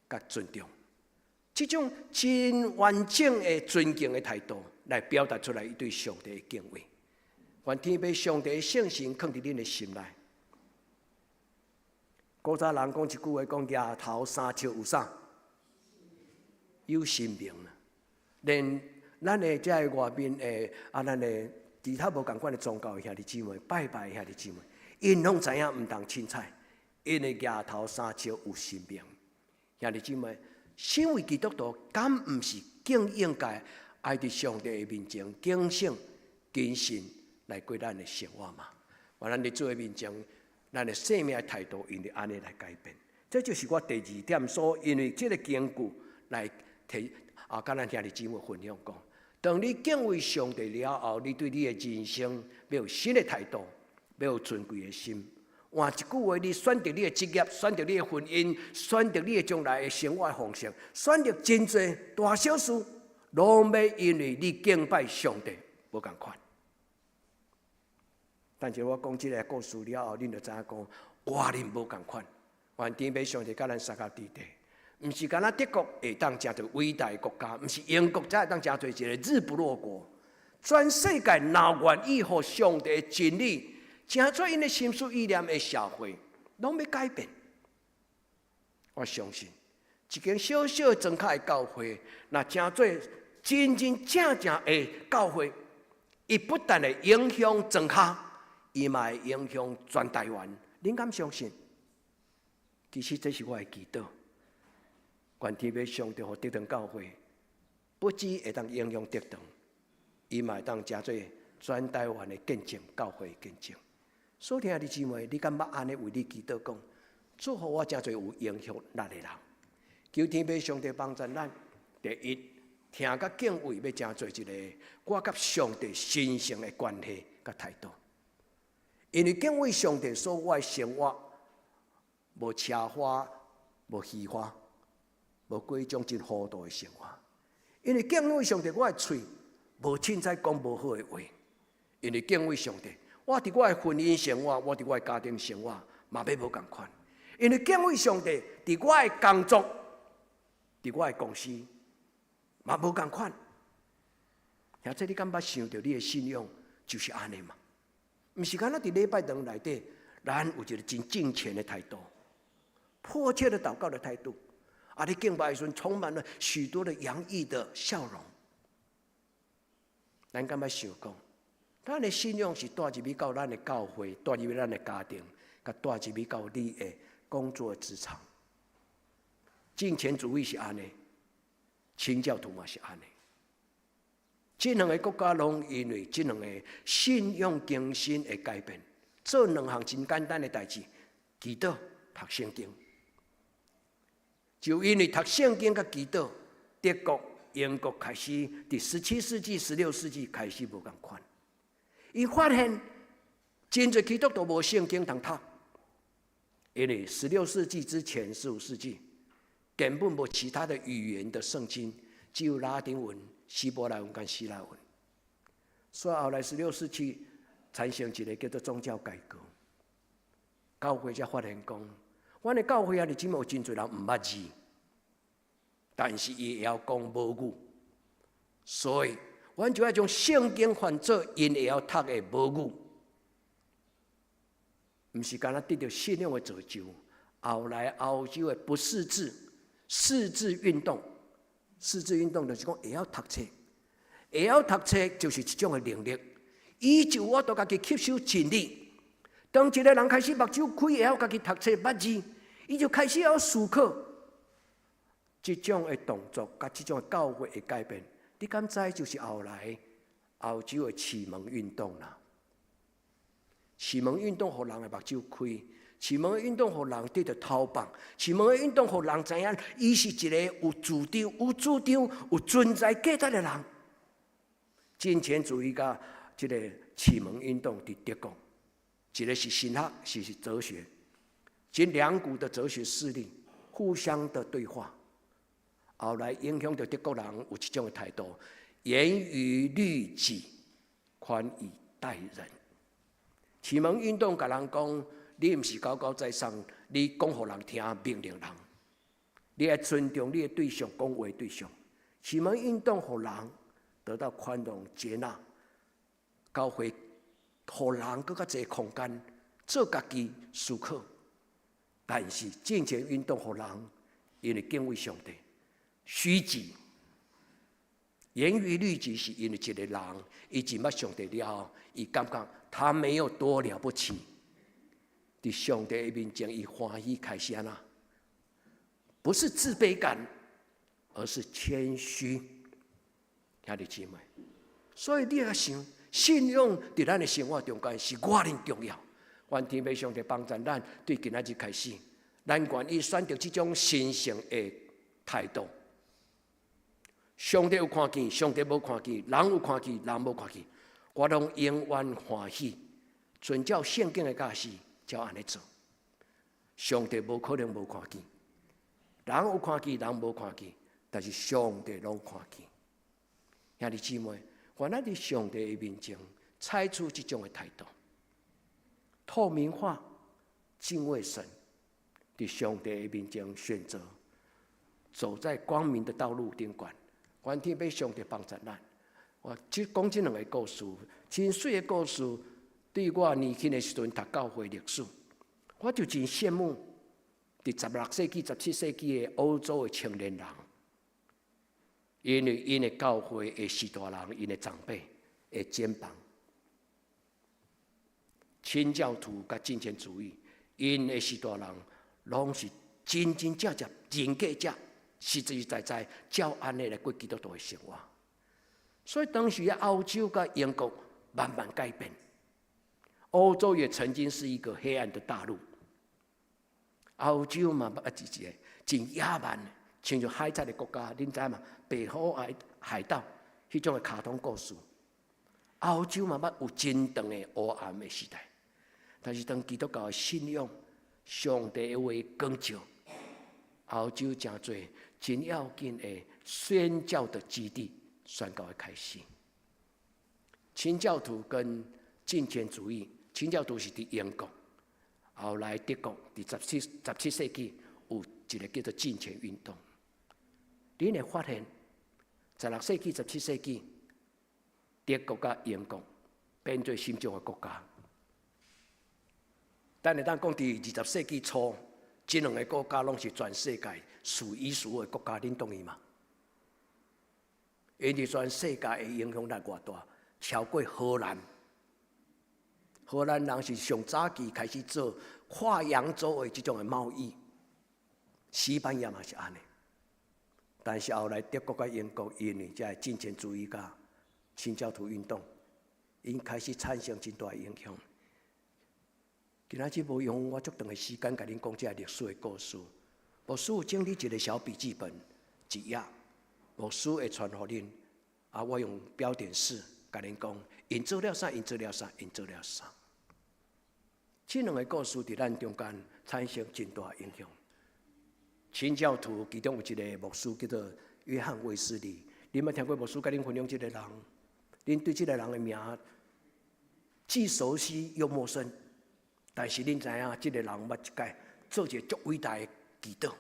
甲尊重。这种真完整的尊敬的态度，来表达出来伊对上帝的敬畏。愿天父上帝的圣神放伫恁的心内。古早人讲一句话，讲额头三笑有啥？有生命啊！连咱的遮个外面的咱的其他无共款的宗教的兄弟姊妹，拜拜的兄弟姊妹，因拢知影毋通凊彩，因为额头三笑有生命。兄弟姊妹，身为基督徒，敢毋是更应该爱伫上帝的面前敬虔、谨慎来过咱的生活嘛？话咱伫主的面前，咱的生命的态度，因为安尼来改变。这就是我第二点所因为这个根据来提甲咱兄弟姊妹分享讲。当你敬畏上帝了后，你对你的人生要有新的态度，要有尊贵的心。换一句话，你选择你的职业，选择你的婚姻，选择你的将来的生活方式，选择真多大小事，拢要因为你敬拜上帝无共款。但是我讲这个故事了后，恁就知影讲，外人无共款。愿天父上帝甲咱三角地地，毋是干那德国会当成做伟大的国家，毋是英国才会当成做一个日不落国。全世界若愿意互上帝的真理，成做因的心思意念的社会，拢要改变。我相信，一间小小的庄脚的教会，若成做真真正正的教会，伊不但会影响庄脚，伊嘛会影响全台湾。恁敢相信？其实这是我的祈祷。愿天父上帝互德堂教会，不止会当影响德堂，伊嘛会当成做全台湾的见证，教会的见证。所听的姊妹，你敢捌安尼为你祈祷讲，祝福我真侪有影响力的人。求天父上帝帮助咱，第一，听甲敬畏，要真做一个我甲上帝神圣的关系甲态度。因为敬畏上帝，所以我的生活无车花，无虚华，无过一种真糊涂的生活。因为敬畏上帝，我的嘴无凊彩讲无好的话。因为敬畏上帝，我伫我的婚姻生活，我伫我的家庭生活，嘛要无共款。因为敬畏上帝，伫我的工作，伫我的公司，嘛无共款。或者你敢捌想到你的信仰就是安尼嘛？毋是敢若伫礼拜堂内底，咱有一个真敬虔的态度，迫切的祷告的态度，你敬拜的时候充满了许多的洋溢的笑容。咱敢捌想讲，咱的信仰是带入去到咱的教会，带入去咱的家庭，甲带入去到你的工作职场。敬虔主义是安尼，清教徒嘛是安尼。这两个国家拢因为这两个信仰精神的改变，做两项真简单的代志：祈祷、读圣经。就因为读圣经甲祈祷，德国、英国开始伫17世纪、16世纪开始无共款。伊发现真侪基督徒无圣经通读，因为16世纪之前、15世纪根本无其他的语言的圣经，只有拉丁文、希伯来文跟希腊文。所以后来16世纪产生一个叫做宗教改革，教会才发现讲，阮的教会啊，你姊妹有真侪人毋捌字，但是伊会晓讲母语，所以阮就要将圣经换做因会晓读的母语，毋是干那得到信仰的造就。后来欧洲的不识字、识字运动，识字运动就是讲会晓读册，会晓读册就是一种的能力。伊就我都家己吸收真理。当一个人开始目睭开，会晓家己读册捌字，伊就开始要思考。这种的动作，甲这种的教会的改变，你敢知就是后来欧洲的启蒙运动啦。启蒙运动，互人的目睭开；启蒙的运动，互人得到头棒；启蒙的运动，互人知影，伊是一个有主张、有主张、有存在价值的人。金钱主义甲这个启蒙运动伫德国，一个是神学，是哲学，这两股的哲学势力互相的对话。后来影响到德国人有一种的态度：严于律己，宽以待人。启蒙运动甲人讲，你毋是高高在上，你讲互人听命令人。你要尊重你的对象，讲话的对象。启蒙运动让人得到宽容接纳，教会让人更加侪空间做家己思考。但是敬虔运动让人因为敬畏上帝，虚己。严于律己是因为一个人，伊认捌上帝了后，伊感觉他没有多了不起。在上帝的面前，伊欢喜开始啊！不是自卑感，而是谦虚。兄弟姊妹，所以你要想，信仰在咱的生活中间是我人重要。愿天父上帝帮助咱，对今仔日开始，咱愿意选择这种神圣的态度。上帝有看见，上帝无看见；人有看见，人无看见。我拢永远欢喜，遵照圣经的教示，照安尼做。上帝无可能无看见，人有看见，人无看见，但是上帝拢看见。兄弟姊妹，愿咱伫上帝的面前采取这种的态度，透明化、敬畏神，伫上帝的面前选择走在光明的道路顶端。愿天父上帝帮助咱。我只讲这两个故事，真水的故事。对我年轻的时阵读教会历史，我就真羡慕伫16世纪、17世纪的欧洲的青年人，因为因的教会的士大人、因的长辈的肩膀，清教徒甲敬虔主义，因的士大人拢是真真正正人格者。实实在在照安尼来过基督徒的生活，所以当时的欧洲跟英国慢慢改变。欧洲也曾经是一个黑暗的大陆，欧洲嘛一个真野蛮，亲像海贼的国家，恁知嘛？北海海盗迄种的卡通故事，欧洲嘛捌有真长的黑暗的时代。但是当基督教的信仰、上帝的话光照，欧洲真多真要紧的宣教的基地宣告的开始。清教徒跟敬虔主义，清教徒是伫英国，后来德国伫17世纪有一个叫做敬虔运动。你会发现，16世纪、17世纪，德国甲英国变做心中的国家。但是当讲伫20世纪初，这两个国家拢是全世界数一数二的国家，恁同意吗？因为全世界的影响力偌大，超过荷兰。荷兰人是上早期开始做跨洋洲的这种的贸易，西班牙嘛是安尼。但是后来德国甲英国因为这敬虔主义甲新教徒运动，因开始产生真大的影响。今仔日无用我足长的时间，甲恁讲这历史的故事。牧师有整理一个小笔记本一页，牧师会传互恁。我用标点式甲恁讲，因做了啥，因做了啥，因做了啥。这两个故事伫咱中间产生真大影响。清教徒其中有一个牧师叫做约翰卫斯理，恁捌听过牧师甲恁分享这个人？恁对这个人的名既熟悉又陌生。但是恁知影，这个人捌一届做一个足伟大的祈祷。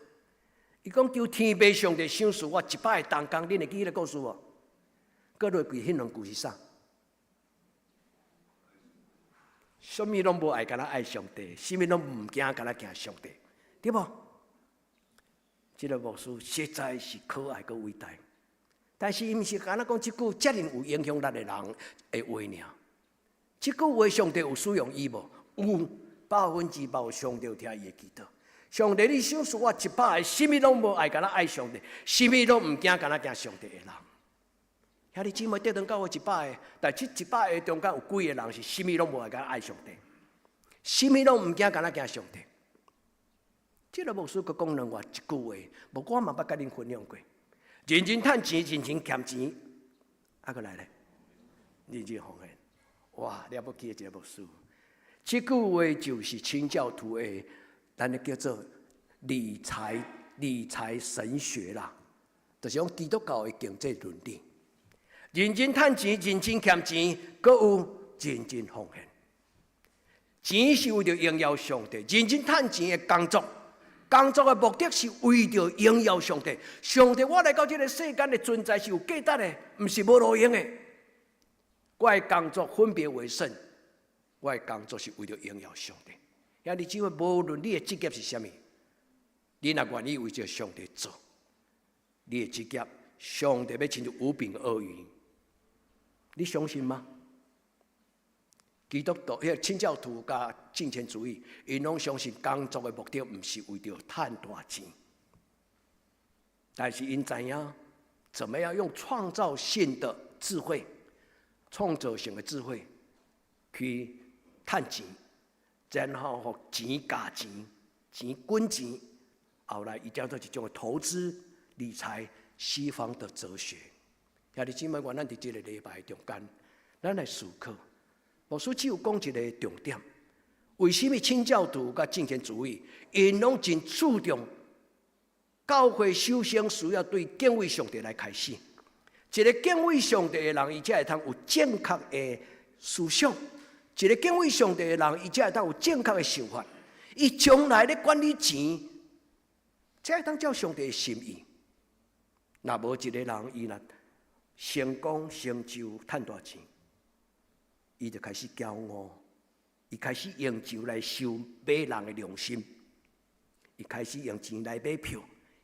伊讲求天父上帝赏赐我100个同工，恁会记迄个故事无？搁落去迄两句是啥？什么拢无爱，敢若爱上帝；什么拢唔惊，敢若惊上帝，对无？这个牧师实在是可爱佮伟大，但是伊毋是敢若讲即句遮尔有影响力的人的话尔。即句话上帝有使用伊无？有100%上帝有听伊的祈祷。上帝，你赏赐我100个，什么拢无爱，敢若爱上帝；什么拢唔惊，敢若惊上帝的人。兄弟姊妹，得当教会100个，但这100个中间有几个人是什么拢无爱，敢若爱上帝；什么拢唔惊，敢若惊上帝。这个牧师佮讲另外一句话，无我嘛捌甲恁分享过：认真趁钱，认真欠钱。搁来咧，认真奉献。哇，了不起的一个牧师。这句话就是清教徒的，咱咧叫做理财神学啦，就是讲基督教的经济伦理。认真趁钱，认真欠钱，搁有认真奉献。钱是为着荣耀上帝，认真趁钱的工作，工作的目的是为着荣耀上帝。上帝，我来到这个世间的存在是有价值的，不是无路用的。我的工作分别为圣，我的工作是为了荣耀上帝。兄弟姊妹，无论你的职业是什么，你若愿意为着上帝做，你的职业，上帝要亲自有凭有据。你相信吗？基督徒、清教徒加金钱主义，因拢相信工作的目的不是为着赚大钱，但是因知影怎么样用创造性的智慧、创造性的智慧去赚钱，然后互钱加钱、钱滚钱，后来伊叫做一种投资理财西方的哲学。兄弟姊妹，咱伫这个礼拜中间，咱来思考。牧师只有讲一个重点：为什么清教徒甲金钱主义，因拢真注重教会首先需要对敬畏上帝来开始。一个敬畏上帝的人，伊才会通有正确的思想；一个敬畏上帝的人，伊才会通有正确的想法。伊将来咧管理钱，才会通照上帝的心意。若无一个人，伊若成功成就赚大钱，伊就开始骄傲，伊开始用钱来收买人的良心，伊开始用钱来买票，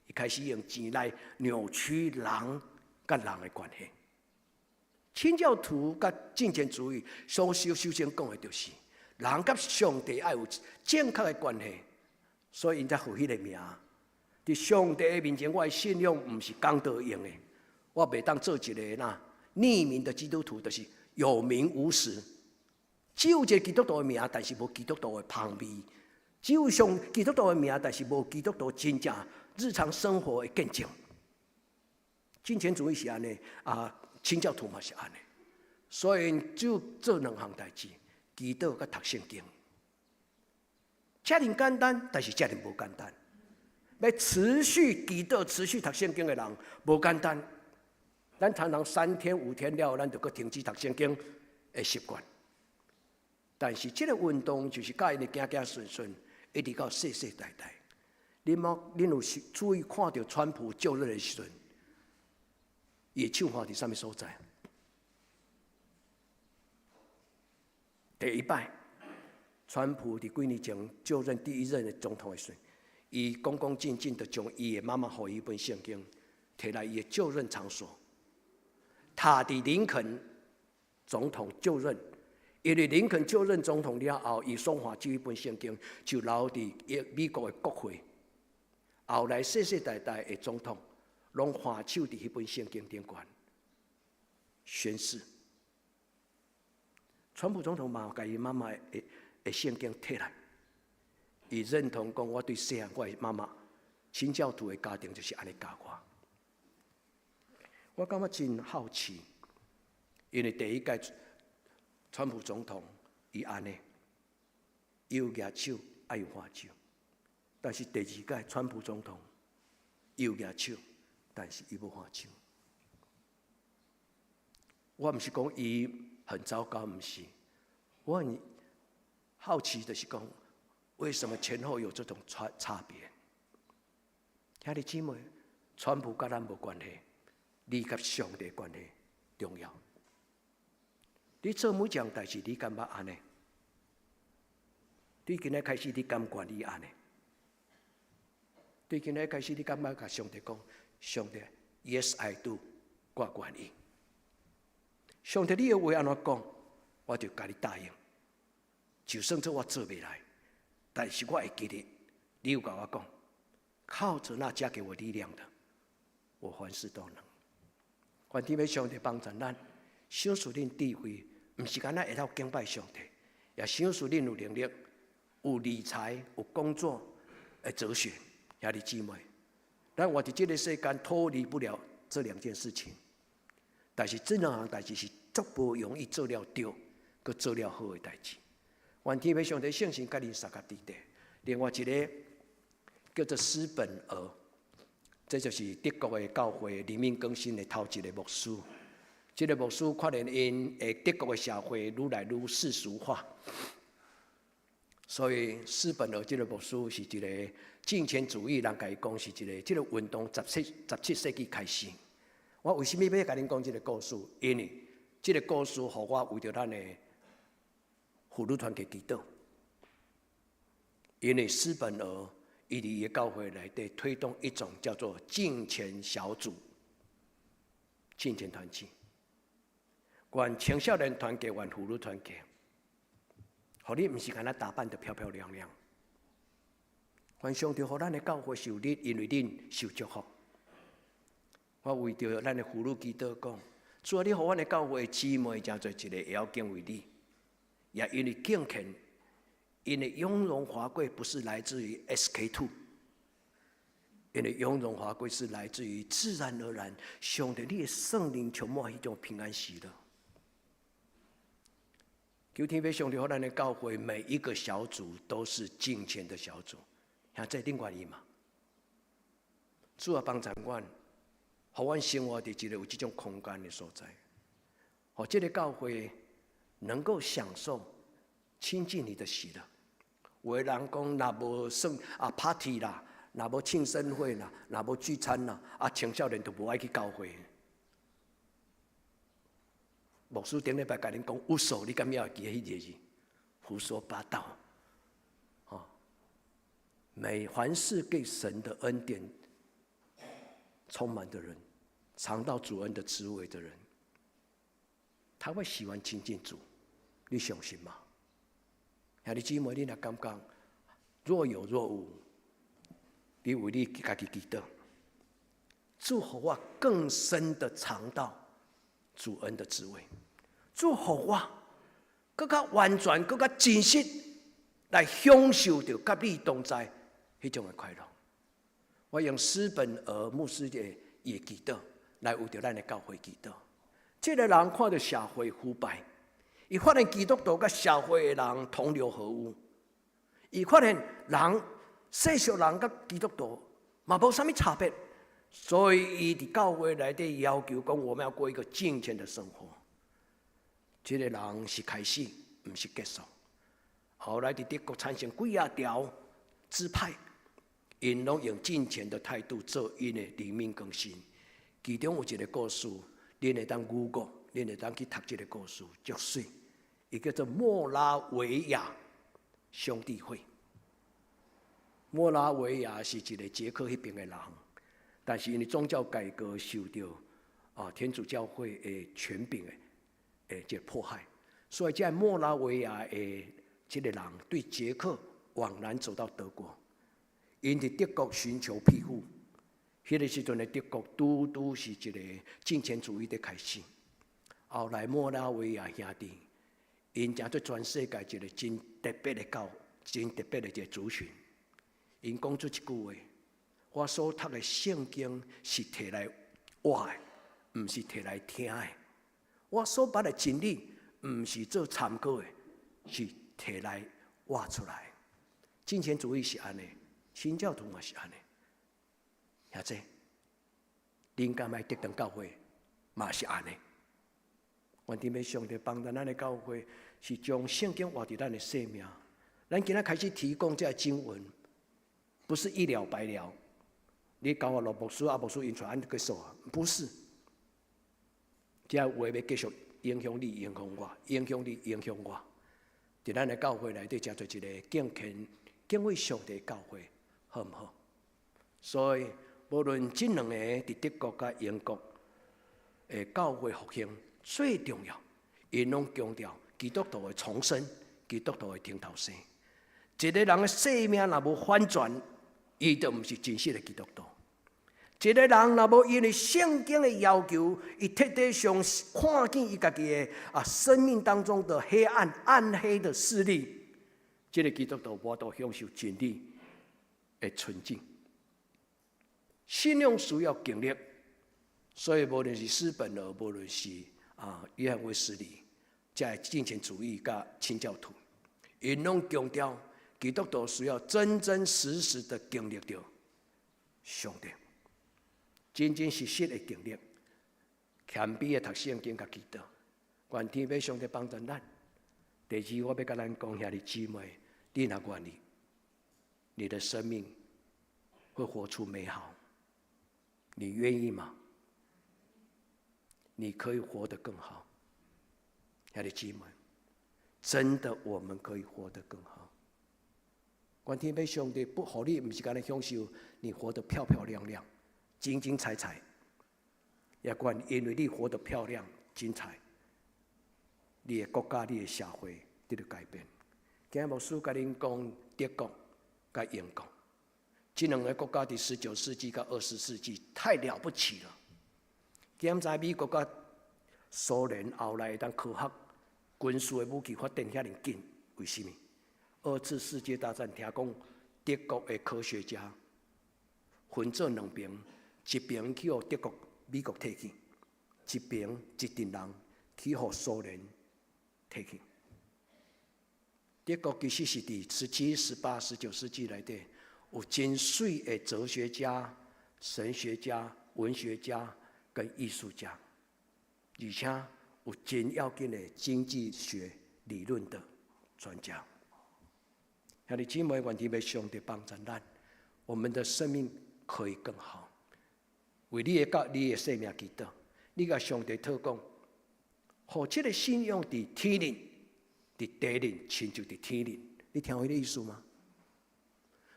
伊开始用钱来扭曲人甲人的关系。清教徒甲金钱主义首先讲的就是，人甲上帝要有正确的关系，所以因才互迄个名。伫上帝的面前，我的信仰不是讲道用的。我袂当做一个匿名的基督徒，就是有名无实。只有一个基督徒的名，但是无基督徒的旁边；只有上基督徒的名，但是无基督徒真正日常生活的见证。金钱主义是安尼，清教徒嘛是安尼。所以只有做两项代志：祈祷甲读圣经。遮尔简单，但是遮尔无简单。要持续祈祷、持续读圣经的人，无简单。咱常常3天5天了，咱就搁停止读圣经的习惯。但是这个运动就是甲因的行行顺顺，一直到世世代代。恁有注意看到川普就任的时阵，伊的手法伫什么所在？第一摆，川普伫几年前就任第1任的总统的时阵，伊恭恭敬敬地将伊的妈妈予伊一本圣经，摕来伊的就任场所。他伫林肯总统就任，因为林肯就任总统了后，伊送还这一本圣经，就留伫美国的国会。后来世世代代的总统，拢还手伫迄本圣经顶悬宣誓。川普总统嘛，甲伊妈妈的圣经摕来，伊认同讲，我对细汉我的妈妈清教徒的家庭就是安尼教我。我感觉真好奇，因为第一届川普总统伊安尼，伊有举手，也有还手；但是第2届川普总统伊有举手，但是伊无还手。我不是讲伊很糟糕，不是，我很好奇的是讲，为什么前后有这种差别？兄弟姊妹，川普跟咱无关系。你甲上帝的关系重要。你做每件代志，你敢捌安尼？对今仔开始，你敢愿意安尼？对今仔开始，你敢捌甲上帝讲：上帝 ，Yes I do， 我愿意。上帝，你的话安怎讲，我就甲你答应。就算做我做袂来，但是我会记得你有甲我讲，靠着那加给我力量的，我凡事都能。愿天父上帝帮助咱，享受恁智慧，毋是干那会晓敬拜上帝，也享受恁有能力、有理财、有工作的哲学。兄弟姊妹，咱活伫这个世间脱离不了这2件事情，但是这2项代志是足无容易做了对，佮做了好的代志。愿天父上帝圣神甲恁三甲地地。另外一个叫做斯本尔。这就是德国的教会人民更新的头一个牧师。这个牧师发现因德国的社会愈来愈世俗化，所以斯本尔这个牧师是一个敬虔主义，人家讲是一个这个运动17世纪开始。我为什么要甲恁讲这个故事？因为这个故事，互我为着咱的妇女团体祈祷。因为斯本尔伊伫伊的教会内底推动一种叫做敬虔小组、敬虔团契，管青少年团契、管妇女团契，互你毋是干那打扮得漂漂亮亮。愿上帝互咱的教会受你，因为恁受祝福。我为着咱的妇女祈祷讲，主啊，你互阮的教会姊妹真做一个会晓敬畏你，也因为敬虔。因为雍容华贵不是来自于 SK2， 因为雍容华贵是来自于自然而然，上帝你的圣灵充满迄种平安喜乐。求天父上帝，互咱的教会每一个小组都是敬虔的小组，像这顶愿意嘛？主啊，帮助阮，互阮生活伫一个有这种空间的所在，互这个教会能够享受亲近你的喜乐。有的人讲，若无算party 啦，若无庆生会啦，若无聚餐啦，青少年就无爱去教会。牧师顶礼拜甲恁讲有数，你敢要会记得迄个字？胡说八道！凡事给神的恩典充满的人，尝到主恩的滋味的人，他会喜欢亲近主。你相信吗？兄弟姊妹，你若感觉若有若无，你为你家己祈祷，祝福我更深的尝到主恩的滋味，祝福我更加完全、更加真实来享受到甲你同在迄种的快乐。我用斯本尔牧师的伊的祈祷来为着咱的教会祈祷。这个人看到社会腐败。伊发现基督徒甲社会的人同流合污，伊发现人世俗人甲基督徒嘛无啥物差别，所以伊伫教会内底要求讲，我们要过一个敬虔的生活。这个人是开始，毋是结束。后来伫德国产生几啊条支派，因拢用敬虔的态度做因的黎明更新。其中有一个故事，恁会当Google，恁会当去读这个故事，足水。伊叫做莫拉维亚兄弟会。莫拉维亚是一个捷克迄边的人，但是因为宗教改革受到天主教会的权柄的这迫害，所以在莫拉维亚的这个人对捷克往南走到德国，因伫德国寻求庇护。迄个时阵的德国拄是一个敬虔主义的开始。后来莫拉维亚兄弟。因正对全世界一个真特别的真特别的一个族群。因讲出一句话：我所读的圣经是摕来活的，毋是摕来听的；我所捌的真理，毋是做参考的，是摕来活出来。敬虔主义是安尼，新教徒嘛是安尼。兄弟，恁敢爱得当教会嘛是安尼。愿天父上帝帮助咱的教会，是将圣经活伫咱的生命。咱今仔开始提供这经文，不是一了百了。你教我罗牧师牧师印出来安结束啊？不是。这话要继续影响你、影响我、影响你、影响我。伫咱的教会内底，真做一个敬虔、敬畏上帝的教会，好唔好？所以，无论这两个伫德国甲英国的教会复兴。最重要，因拢强调基督徒的重生，基督徒的顶头生。一个人的生命若无反转，伊就毋是真实的基督徒。一个人若无因为圣经的要求，伊彻底上看见伊家己的生命当中的黑暗、暗黑的势力，这个基督徒无法享受真理的纯净。信仰需要经历，所以无论是斯本尔，无论是约翰卫斯理，这敬虔主义甲清教徒，因拢强调基督徒需要真真实实的经历到上帝，真真实实的经历，谦卑的读圣经甲祈祷，愿天父上帝帮助咱。第二，我要甲咱讲兄弟姊妹，你若愿意，你的生命会活出美好。你愿意吗？你可以活得更好。兄弟姊妹，真的我们可以活得更好。愿天父上帝不予你，不是干那享受你活得漂漂亮亮、精精彩彩，也愿因为你活得漂亮、精彩，你的国家、你的社会得到改变。今日牧师甲恁讲，德国甲英国，这两个国家在19世纪甲20世纪太了不起了。今日在美国甲苏联后来当科学、军事的武器发展遐尼紧，为什么？2次世界大战听讲，德国的科学家分做两边，一边去予德国、美国摕去，一边一群人去予苏联摕去。德国其实是伫17、18、19世纪内底，有真水的哲学家、神学家、文学家跟艺术家，而且有真要紧的经济学理论的专家。兄弟姊妹，愿天父上帝帮助咱，我们的生命可以更好。为你的甲你的生命祈祷，你甲上帝祷告，互这个信仰伫天灵。伫地灵，亲就伫天灵，你听我的意思吗？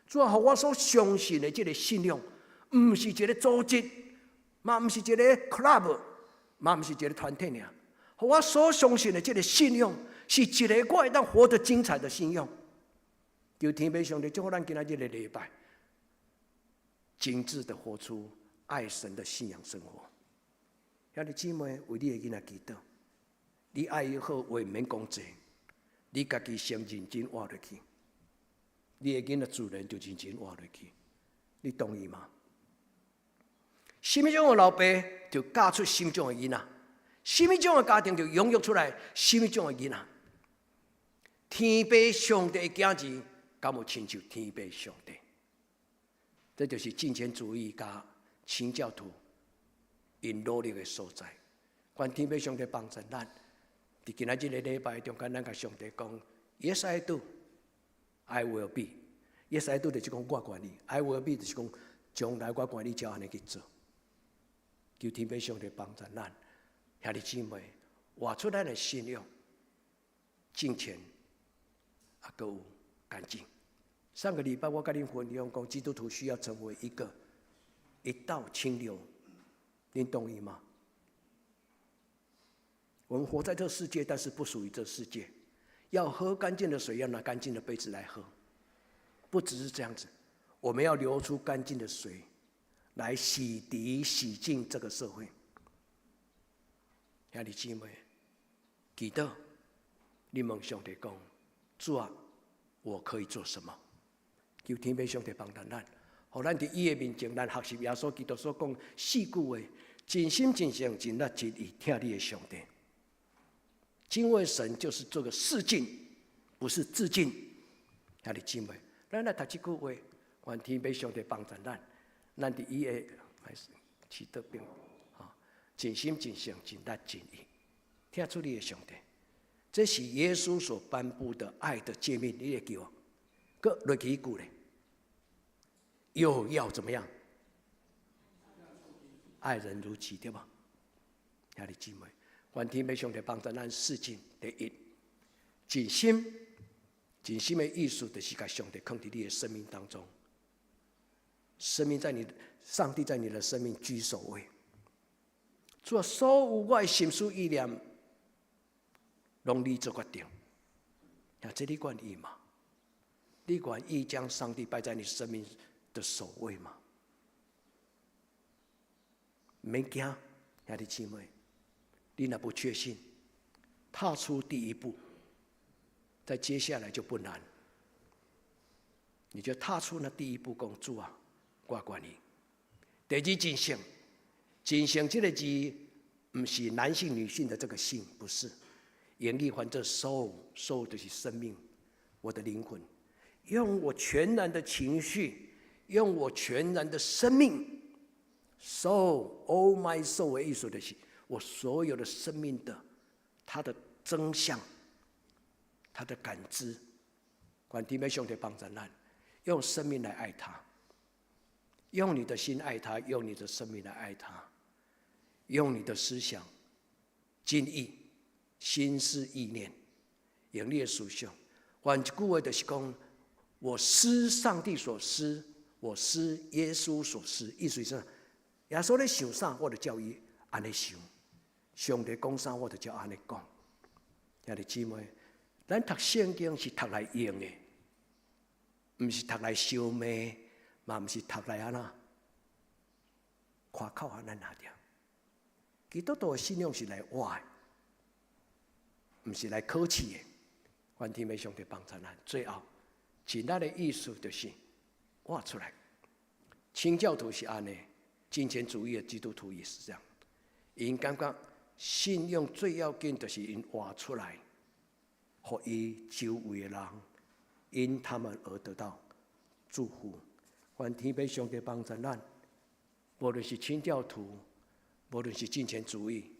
主啊，我所相信的这个信仰，不是一个组织，嘛不是一个 club， 嘛不是一个团体尔。我所相信的这个信仰，是一个我会当活得精彩的信仰。求天父上帝祝福咱今仔日的礼拜，精致的活出爱神的信仰生活。兄弟姊妹，为你的囡仔祈祷，你爱伊好，话免讲济。你家己先认真活落去，你的囡仔自然就认真活落去。你同意吗？什么种的老爸就教出什么种的囡仔，什么种的家庭就养育出来什么种的囡仔。天父上帝的囝子，敢有亲像天父上帝？这就是金钱主义加清教徒因努力的所在。愿天父上帝帮助咱。伫今仔日的礼拜中间，咱甲上帝讲 ：Yes, I do. I will be. Yes, I do 就是讲我愿意 ，I will be 就是讲将来我愿意照安尼去做。求天父上帝帮助咱，兄弟姊妹，活出咱的信仰、敬虔，啊，搁有干净。上个礼拜我甲恁分享讲，基督徒需要成为一道清流，恁同意吗？我们活在这世界，但是不属于这世界。要喝干净的水，要拿干净的杯子来喝。不只是这样子，我们要流出干净的水，来洗涤、洗净这个社会。兄弟姊妹，记得你问上帝讲：主啊，我可以做什么？求天父上帝帮助咱，互咱伫伊的面前，咱学习耶稣基督所讲4句话：尽心、尽性、尽力、尽意，听你的上帝。敬畏神就是做个示敬，不是致敬。兄弟姊妹，咱来读这句话，愿天父上帝帮助咱，咱伫伊的还是祈祷边啊，尽心、尽性、尽力、尽意，听出你的上帝。这是耶稣所颁布的爱的诫命，你会记哦。搁落去一句咧，又要怎么样？爱人如己，对吧？兄弟姊妹。愿天父上帝帮助咱示敬。第一，尽心，尽心的意思就是把上帝放在你的生命当中。上帝在你的生命居首位。主啊，所有我的心思意念，拢你做决定。这你愿意吗？你愿意将上帝摆在你生命的首位吗？免惊，兄弟姊妹。你那不确信，踏出第一步，在接下来就不难。你就踏出那第一步，讲主啊，我愿意。第二，尽性，尽性这个字，不是男性女性的这个性，不是。严厉还这 soul 就是生命，我的灵魂，用我全然的情绪，用我全然的生命 ，soul，all my soul 的意思就是。我所有的生命的，它的真相，它的感知，愿天父上帝帮助咱，用生命来爱他，用你的心爱他，用你的生命来爱他，用你的思想、精意、心思意念，用你的思想。换一句话就是讲，我思上帝所思，我思耶稣所思。意思是啥？耶稣咧想啥，我就照伊安尼想；上帝讲啥，我就照安尼讲。兄弟姊妹，咱读圣经是读来用的，唔是读来烧麦，嘛唔是读来安那夸口安那拿掉。基督徒的信仰是来活的，唔是来考试的。愿天父上帝帮助咱。最后，简单的意思就是活出来。清教徒是安尼，金钱主义的基督徒也是这样。因感觉信仰最要紧，就是因活出来，互伊周围的人因他们而得到祝福。愿天父上帝帮助咱，无论是清教徒，无论是金钱主义。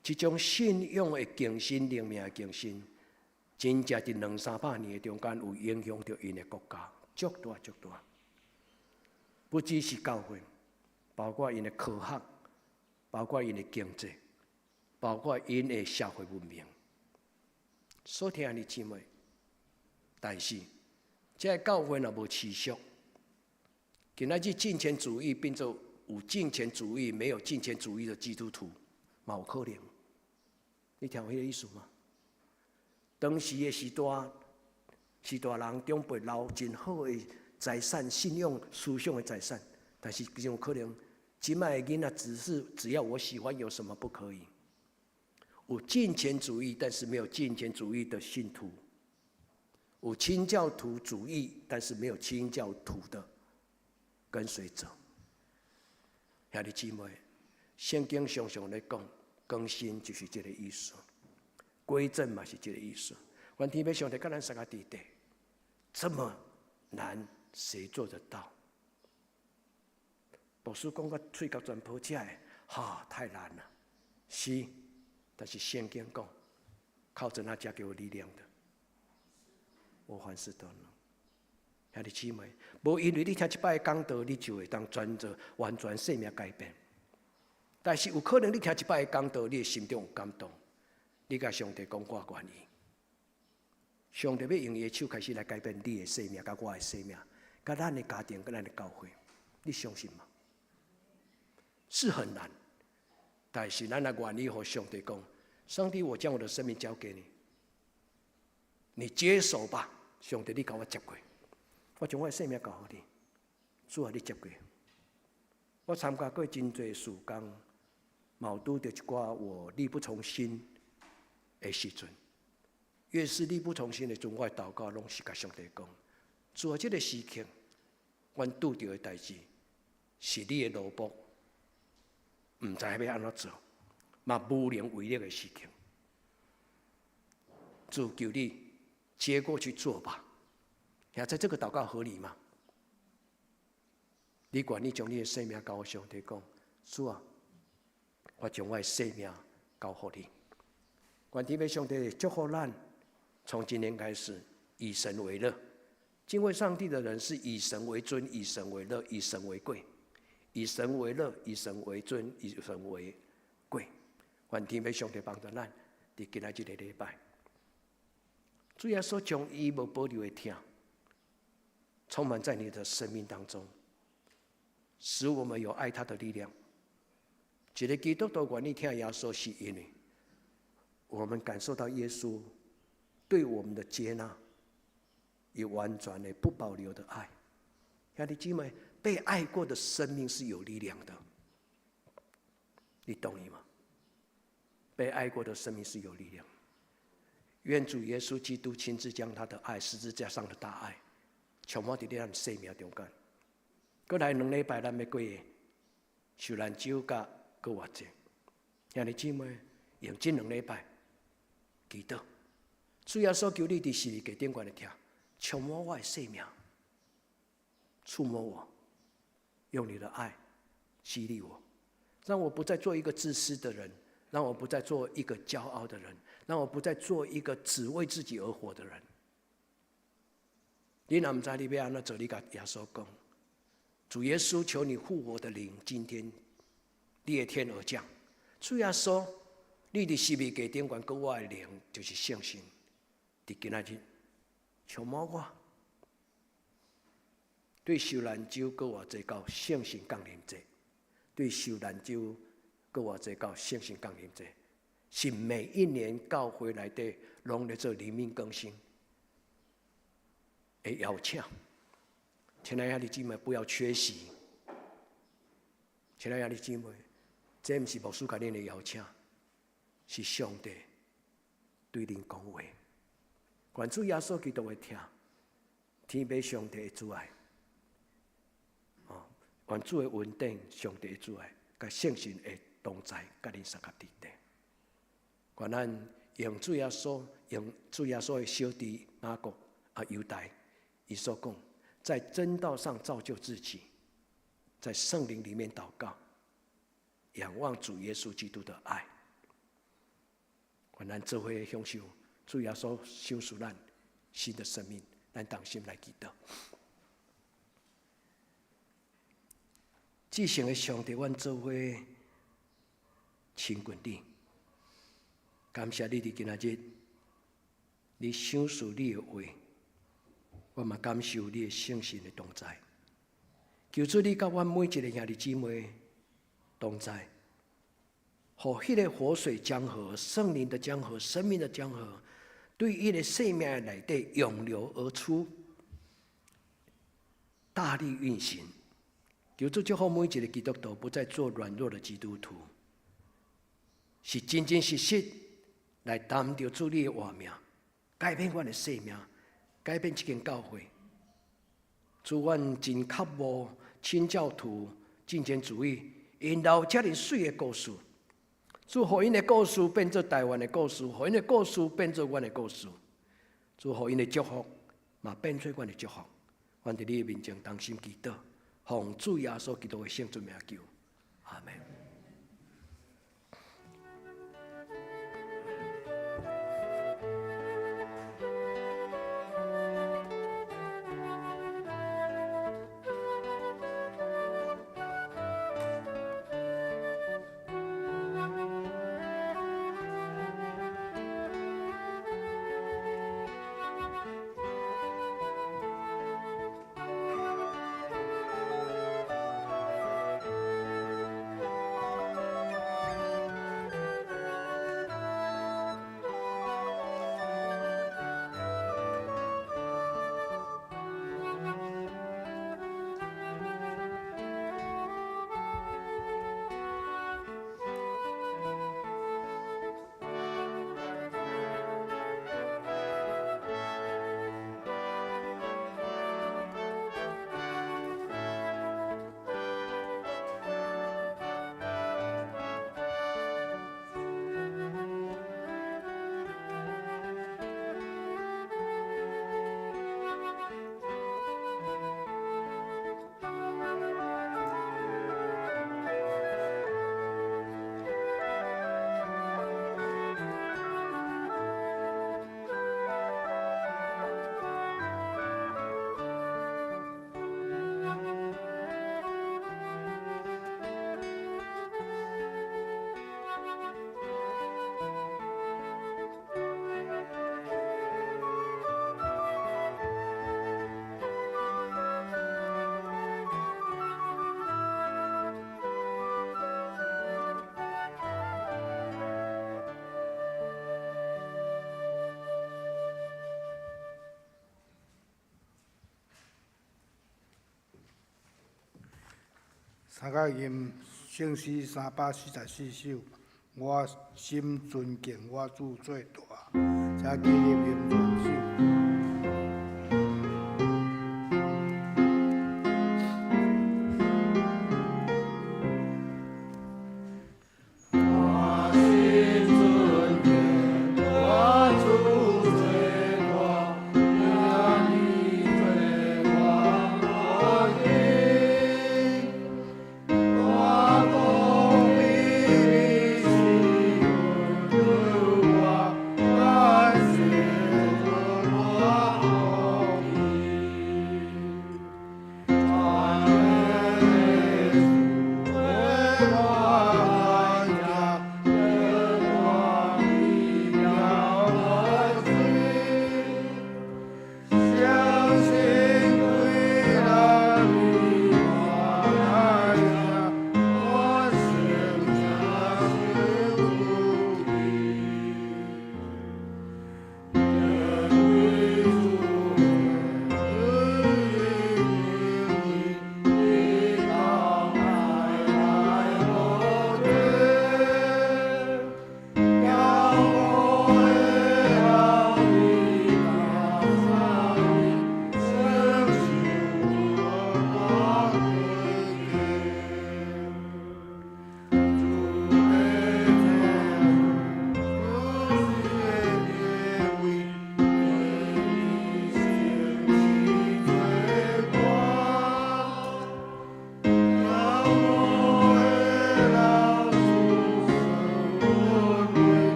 这种信仰的精神、灵命的精神，真正在200-300年的中间有影响到因的国家，足大足大。不只是教会，包括因的科学，包括因的经济，包括因的社会文明。所听的姊妹，但是这教会若无持续，今仔日金钱主义变做有金钱主义、没有金钱主义的基督徒，嘛有可能。你听有迄个意思吗？当时的时代人长辈留真好的财产、信仰、思想的财产，但是有可能，今卖的囡仔只要我喜欢，有什么不可以？有金钱主义，但是没有金钱主义的信徒；有清教徒主义，但是没有清教徒的跟随者。兄弟姊妹，圣经常常在讲。更新就是这个意思，归正嘛是这个意思。愿天父上帝跟咱三个弟弟，这么难，谁做得到？牧师讲个嘴角全破起来，太难了。是，但是圣经讲，靠着那加给我力量的，我凡事都能。兄弟姊妹，无因为你听一摆讲道，你就会当完全生命改变。但是有可能你听一摆讲道，你的心中有感动，你甲上帝讲我愿意。上帝要用伊的手开始来改变你的生命，甲我的生命，甲咱的家庭，甲咱的教会，你相信吗？是很难，但是咱若愿意和上帝讲，上帝，我将我的生命交给你，你接手吧。上帝，你甲我接过，我将我的生命交给你，主啊，你接过。我参加过真侪事工。毛拄着一寡我力不从心的时阵，越是力不从心的时阵，我的祷告拢是甲上帝讲：做这个时刻，阮拄着的代志是你的萝卜，唔知要安怎做，嘛无能为力的时刻，主求你接过去做吧。现在这个祷告合理吗？你愿意将你的生命交给上帝讲，主啊。我将我的生命交给你，愿天父上帝祝福咱，从今天开始以神为乐。敬畏上帝的人是以神为尊，以神为乐，以神为贵，以神为乐，以神为尊，以神为贵。愿天父上帝帮助咱，伫今仔日的礼拜，主耶稣将伊无保留的疼，充满在你的生命当中，使我们有爱他的力量。一个基督徒愿意听耶稣，是因为我们感受到耶稣对我们的接纳，以完全的不保留的爱。兄弟姊妹，被爱过的生命是有力量的，你懂意吗？被爱过的生命是有力量。愿主耶稣基督亲自将他的爱，十字架上的大爱，充满在咱生命中间。过来2礼拜，咱要过受难酒甲搁活者，兄弟姊妹，用这2礼拜祈祷，主耶稣求你伫十字架顶悬的听，充满我的生命，触摸我，用你的爱激励我，让我不再做一个自私的人，让我不再做一个骄傲的人，让我不再做一个只为自己而活的人。你若唔知你要安怎做，你甲耶稣讲：主耶稣，求你复活的灵今天裂天而降。主耶稣，你伫十字架顶悬搁我的灵，就是圣神。伫今仔日，充满我，对受难周搁偌济到圣神降临节，对受难周搁偌济到圣神降临节，是每一年教会内底拢咧做灵命更新的邀请。亲爱的兄弟姊妹，不要缺席。亲爱的兄弟姊妹，这不是牧师甲恁的邀请，是上帝对恁讲话。愿主耶稣基督会听，天父上帝的主爱，愿主的稳定，上帝的主爱，甲圣神的同在，甲恁三合伫地。愿咱用主耶稣的小弟雅各犹大，伊所讲，在真道上造就自己，在圣灵里面祷告，仰望主耶稣基督的爱。愿咱做伙享受主耶稣赏赐咱新的生命，咱同心来祈祷。至圣的上帝，阮做伙亲近你，感谢你伫今仔日，你赏赐你的话，我嘛感受你的圣神的同在。求主你甲阮每一个兄弟姊妹同在，互迄个活水江河、圣灵的江河、生命的江河，对伊个生命的内底涌流而出，大力运行。求主祝福每一个基督徒，不再做软弱的基督徒，是真真实实来担着主你的话命，改变阮的生命，改变这间教会。主，阮真渴慕清教徒、进前主义，因留遮尔水的故事。主，互因的故事变做台湾的故事，互因的故事变做阮的故事。主，互因的祝福嘛变做阮的祝福。阮伫你的面前同心祈祷，奉主耶稣基督的圣尊名求，阿门。三角音圣诗344首，我心尊敬我主最大，才记入音全首。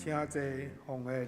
请坐奉献。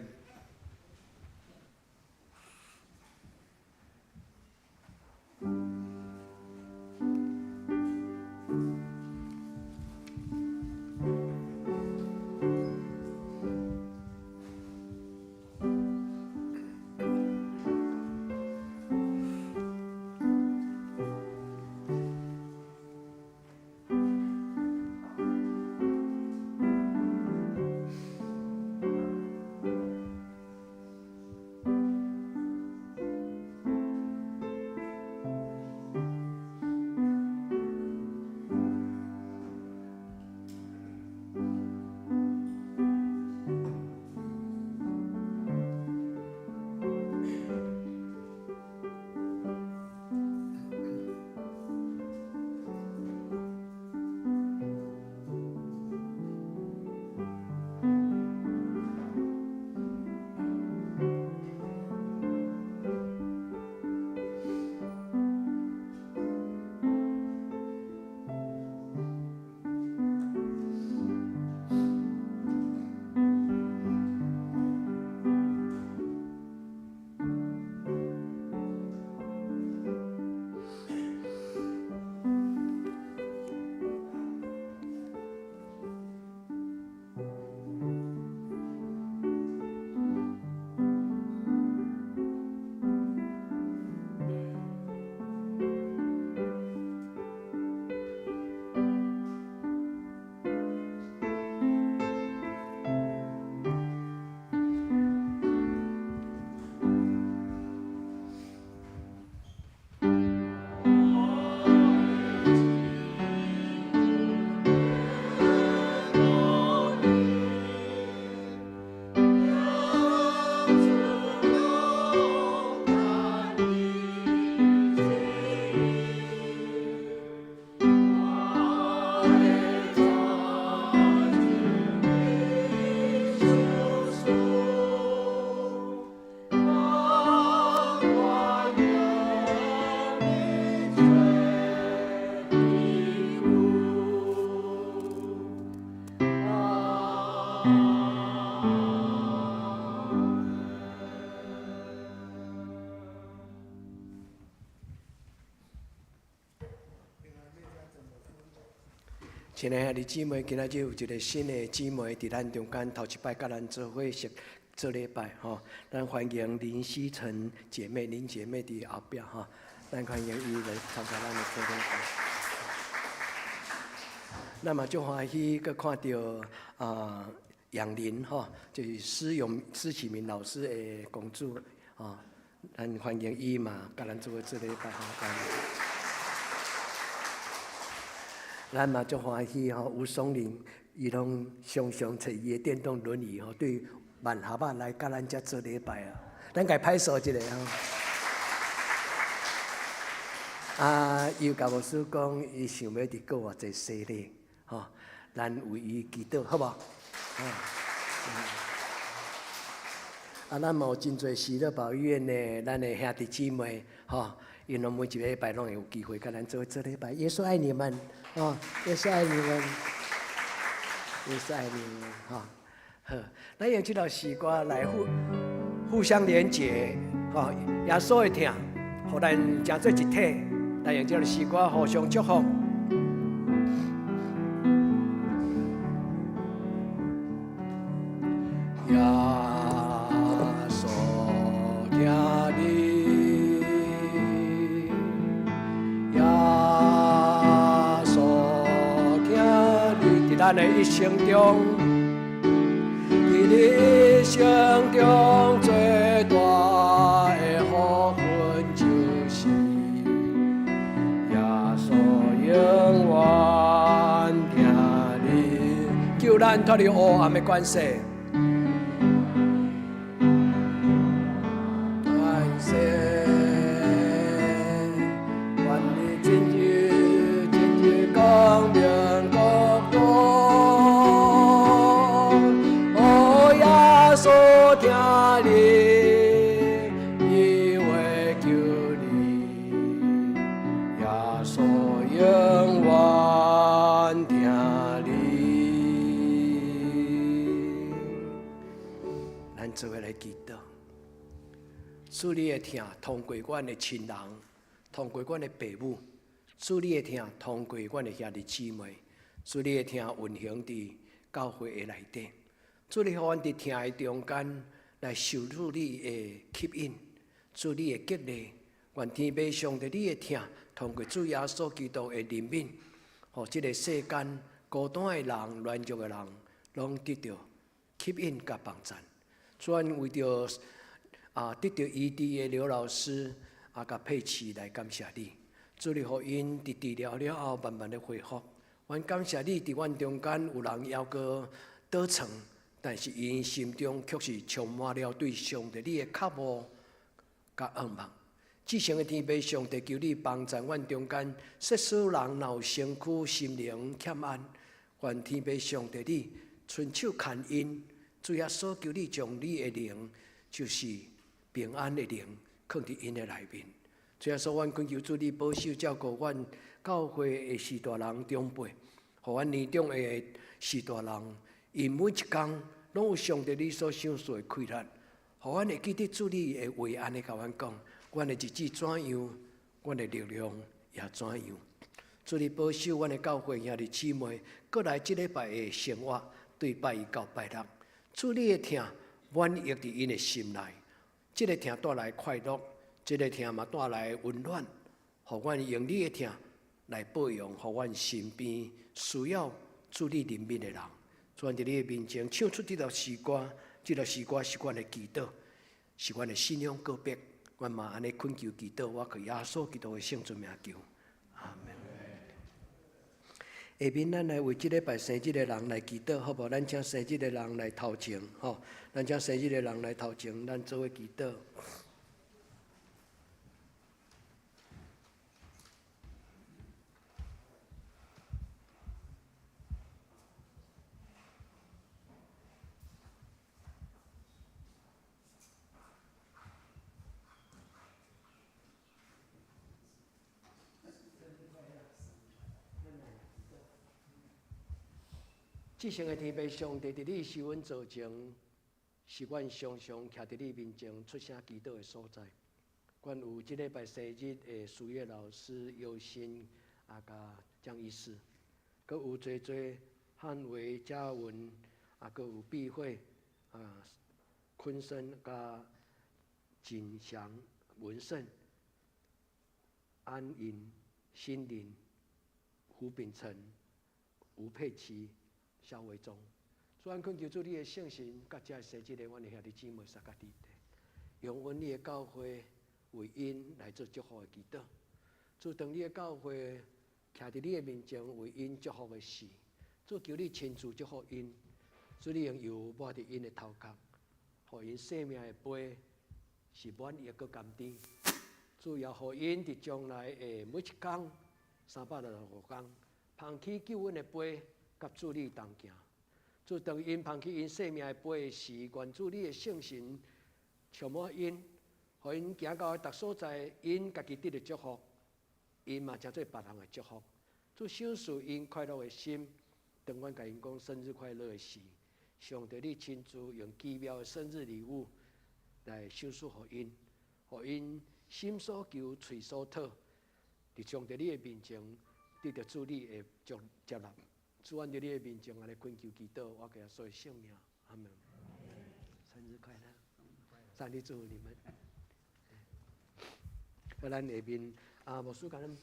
亲爱的姊妹，今仔日有一个新的姊妹伫咱中间，头一摆甲咱做伙食做礼拜吼。咱欢迎林希晨姐妹，林姐妹伫后壁吼，咱欢迎伊来参加咱的做礼拜。那么就欢喜，佮看到杨林吼，就是施启明老师的公主吼，咱欢迎伊嘛，甲咱做伙做礼拜吼。咱嘛足欢喜吼，吴松林伊拢常常找伊的电动轮椅吼，对万合仔来甲咱遮做礼拜啊，咱家拍手一下吼。又甲牧师讲，伊想要伫国外做洗礼吼，咱为伊祈祷，好无？咱嘛有真侪喜乐保医院的咱的兄弟姊妹吼，因拢每一个礼拜拢会有机会甲咱做礼拜。耶稣爱你们。耶稣爱你们，耶稣爱你们，好，咱用这条诗歌来互相连结，耶稣会听，互咱成做一体，咱用这条诗歌互相祝福。耶稣听你。咱的一生中，伫你一生中最大的福分，就是耶稣永远听你，救咱脱离黑暗的关系。做伙来祈祷。主你的疼通过阮的亲人，通过阮的父母，主你的疼通过阮的兄弟姊妹，主你的疼运行伫教会的内底。主你互阮伫疼的中间来受主你的吸引，主你的激励。愿天父上帝你的疼通过主耶稣基督的怜悯，互即个世间孤单的人、软弱的人，拢得到吸引甲帮助。主愿为着得到医治的刘老师甲佩奇来感谢你。主你互因伫治疗了后慢慢的恢复。阮感谢你伫阮中间有人犹阁倒床，但是因心中却是充满了对上帝你的渴慕甲仰望。至圣的天父上帝，求你帮助阮中间世俗人若有身躯心灵欠安，愿天父上帝你伸手牵因，主耶稣求你将你的灵，就是平安的灵，放伫因的内面。主耶稣，阮恳求主你保守照顾阮教会的士大人长辈，互阮年长的士大人，因每一天拢有上帝你所赏赐的快乐，互阮会记得主你的话，安尼甲阮讲。阮的日子怎样，阮的力量也怎样。主你保守阮的教会兄弟姊妹，过来即礼拜的生活，对拜一到拜六。主你的疼满溢伫因的心内，即个疼带来快乐，即个疼嘛带来温暖，互阮用你的疼来保养，互阮身边需要主你怜悯的人。主伫你的面前唱出这条诗歌，这条诗歌是阮的祈祷，是阮的信仰告别。阮嘛安尼恳求祈祷，我靠耶稣基督的圣尊名求，阿门。下面咱来为即礼拜生日的人来祈祷，好无？咱请生日的人来头前，吼！咱请生日的人来头前，咱做伙祈祷。至圣的天父上帝，伫你受阮造成，是阮常常徛伫你面前出声祈祷的所在。阮有即礼拜生日的数学老师尤新甲张医师，佮有侪汉维、嘉文佮有碧慧坤生甲锦祥、文胜、安莹、心灵、胡秉成、吴佩琪。肖维忠，主愿恳求主你的圣神，甲遮生日的阮的兄弟姊妹撒甲伫地，用阮你的教会为因来做祝福的祈祷。主当你的教会徛伫你的面前为因祝福的事，主求你亲自祝福因，主你用油抹伫因的头壳，互因生命的杯是满溢个甘甜。主要互因伫将来的每一天365天，捧起救恩的杯。甲主你同行，主当因捧起因生命的杯时，愿主你的圣神充满因，互因行到逐所在，因家己得到祝福，因嘛诚做别人的祝福。主赏赐因快乐的心，当阮甲因讲生日快乐的时，上帝你亲自用奇妙的生日礼物来赏赐互因，互因心所求，嘴所讨，伫上帝你的面前得到主你的接纳。主愿在你的面前，安尼恳求祈祷，我给他所有性命，阿门。生日快乐！上帝祝福你们。咱下面牧师甲咱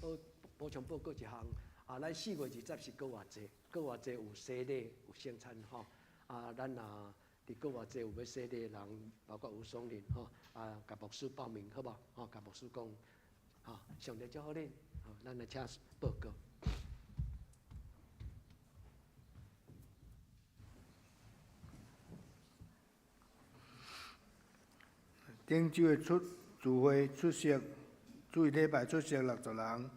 补充报告一项，咱4月20是过偌济，过偌济有洗礼，有圣餐吼。咱伫过偌济有要洗礼的人，包括吴松林吼，甲牧师报名好无？甲牧师讲，上帝祝福恁，咱来请报告。顶周的聚会出席，主日礼拜出席60人，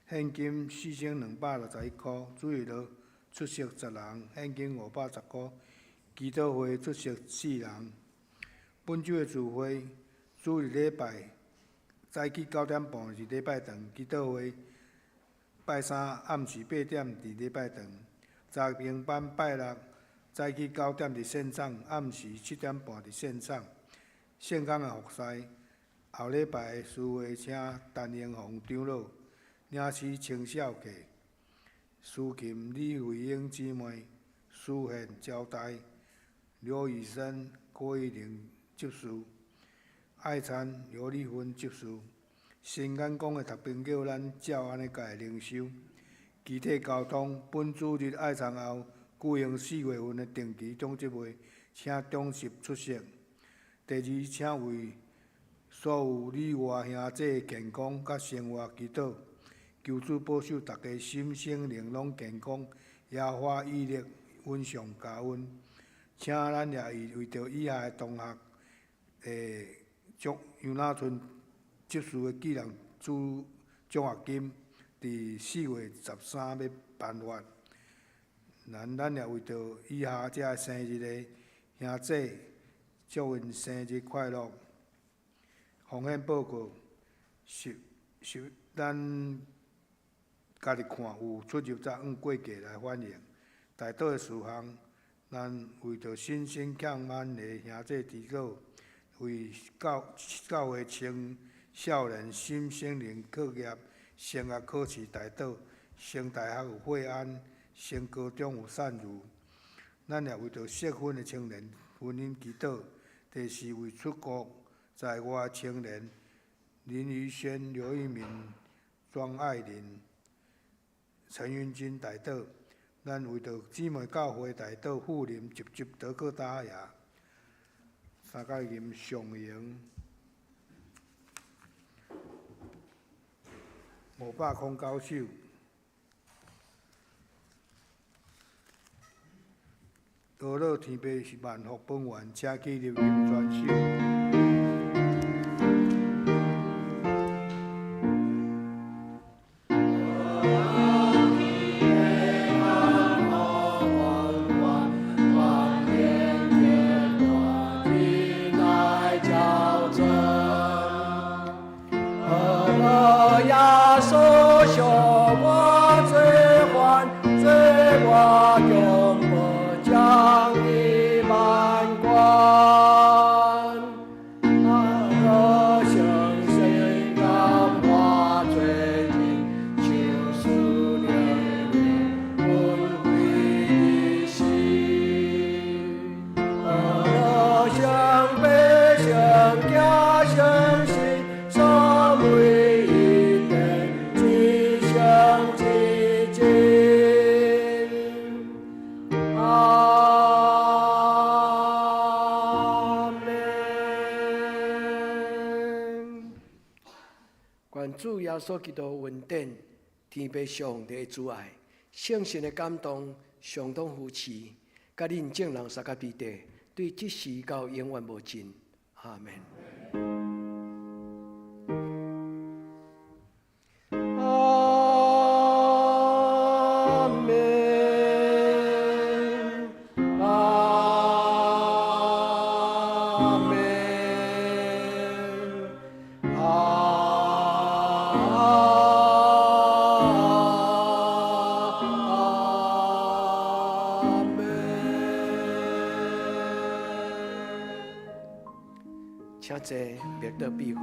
现金4261块；主日落出席10人，现金510块；祈祷会出席4人。本周的聚会，主日礼拜早起9点半是礼拜堂，祈祷会拜三暗时8点伫礼拜堂，查经班拜六早起9點伫线上，暗時7點半伫线上。圣港的服侍，後禮拜的書會請陳英宏長老領詩清孝客，蘇琴李慧英姊妹書獻交代，劉雨生、郭玉玲接書，愛餐劉麗芬接書。新眼光的读朋叫咱照安尼家灵修，具體交通本主日愛餐後，舉行4月份的定期總集會，請忠實出席。第二，請為所有里外兄弟健康甲生活祈禱，求主保守大家心身靈攏健康，耶和華毅力恩上加恩。請咱也為着以下的同學，祝楊那春接受的紀念主獎學金，佇4月13要頒發。咱也為着以下這生日的兄弟，祝因生日快樂，奉獻報告是咱家己看有出入才按過價來反映。大道的事項，咱為着新生欠滿的兄弟祈禱，為教會青少年心心靈課業、升學考試大道，升大學有惠安，升高中有善如。咱也為着適婚的青年婚姻祈禱。第四，為出國在外青年林宇軒、劉玉敏、莊愛玲、陳雲君大道。咱為着姊妹教會大道富林集德國大也，三角吟上營509首。俄羅天父是萬福本源，請起立吟全首。主耶穌基督恩典，天父上帝的主愛，聖神的感動，相當扶持，甲恁眾人三甲地地，對即時到永遠無盡。阿門。请坐，灭得避讳。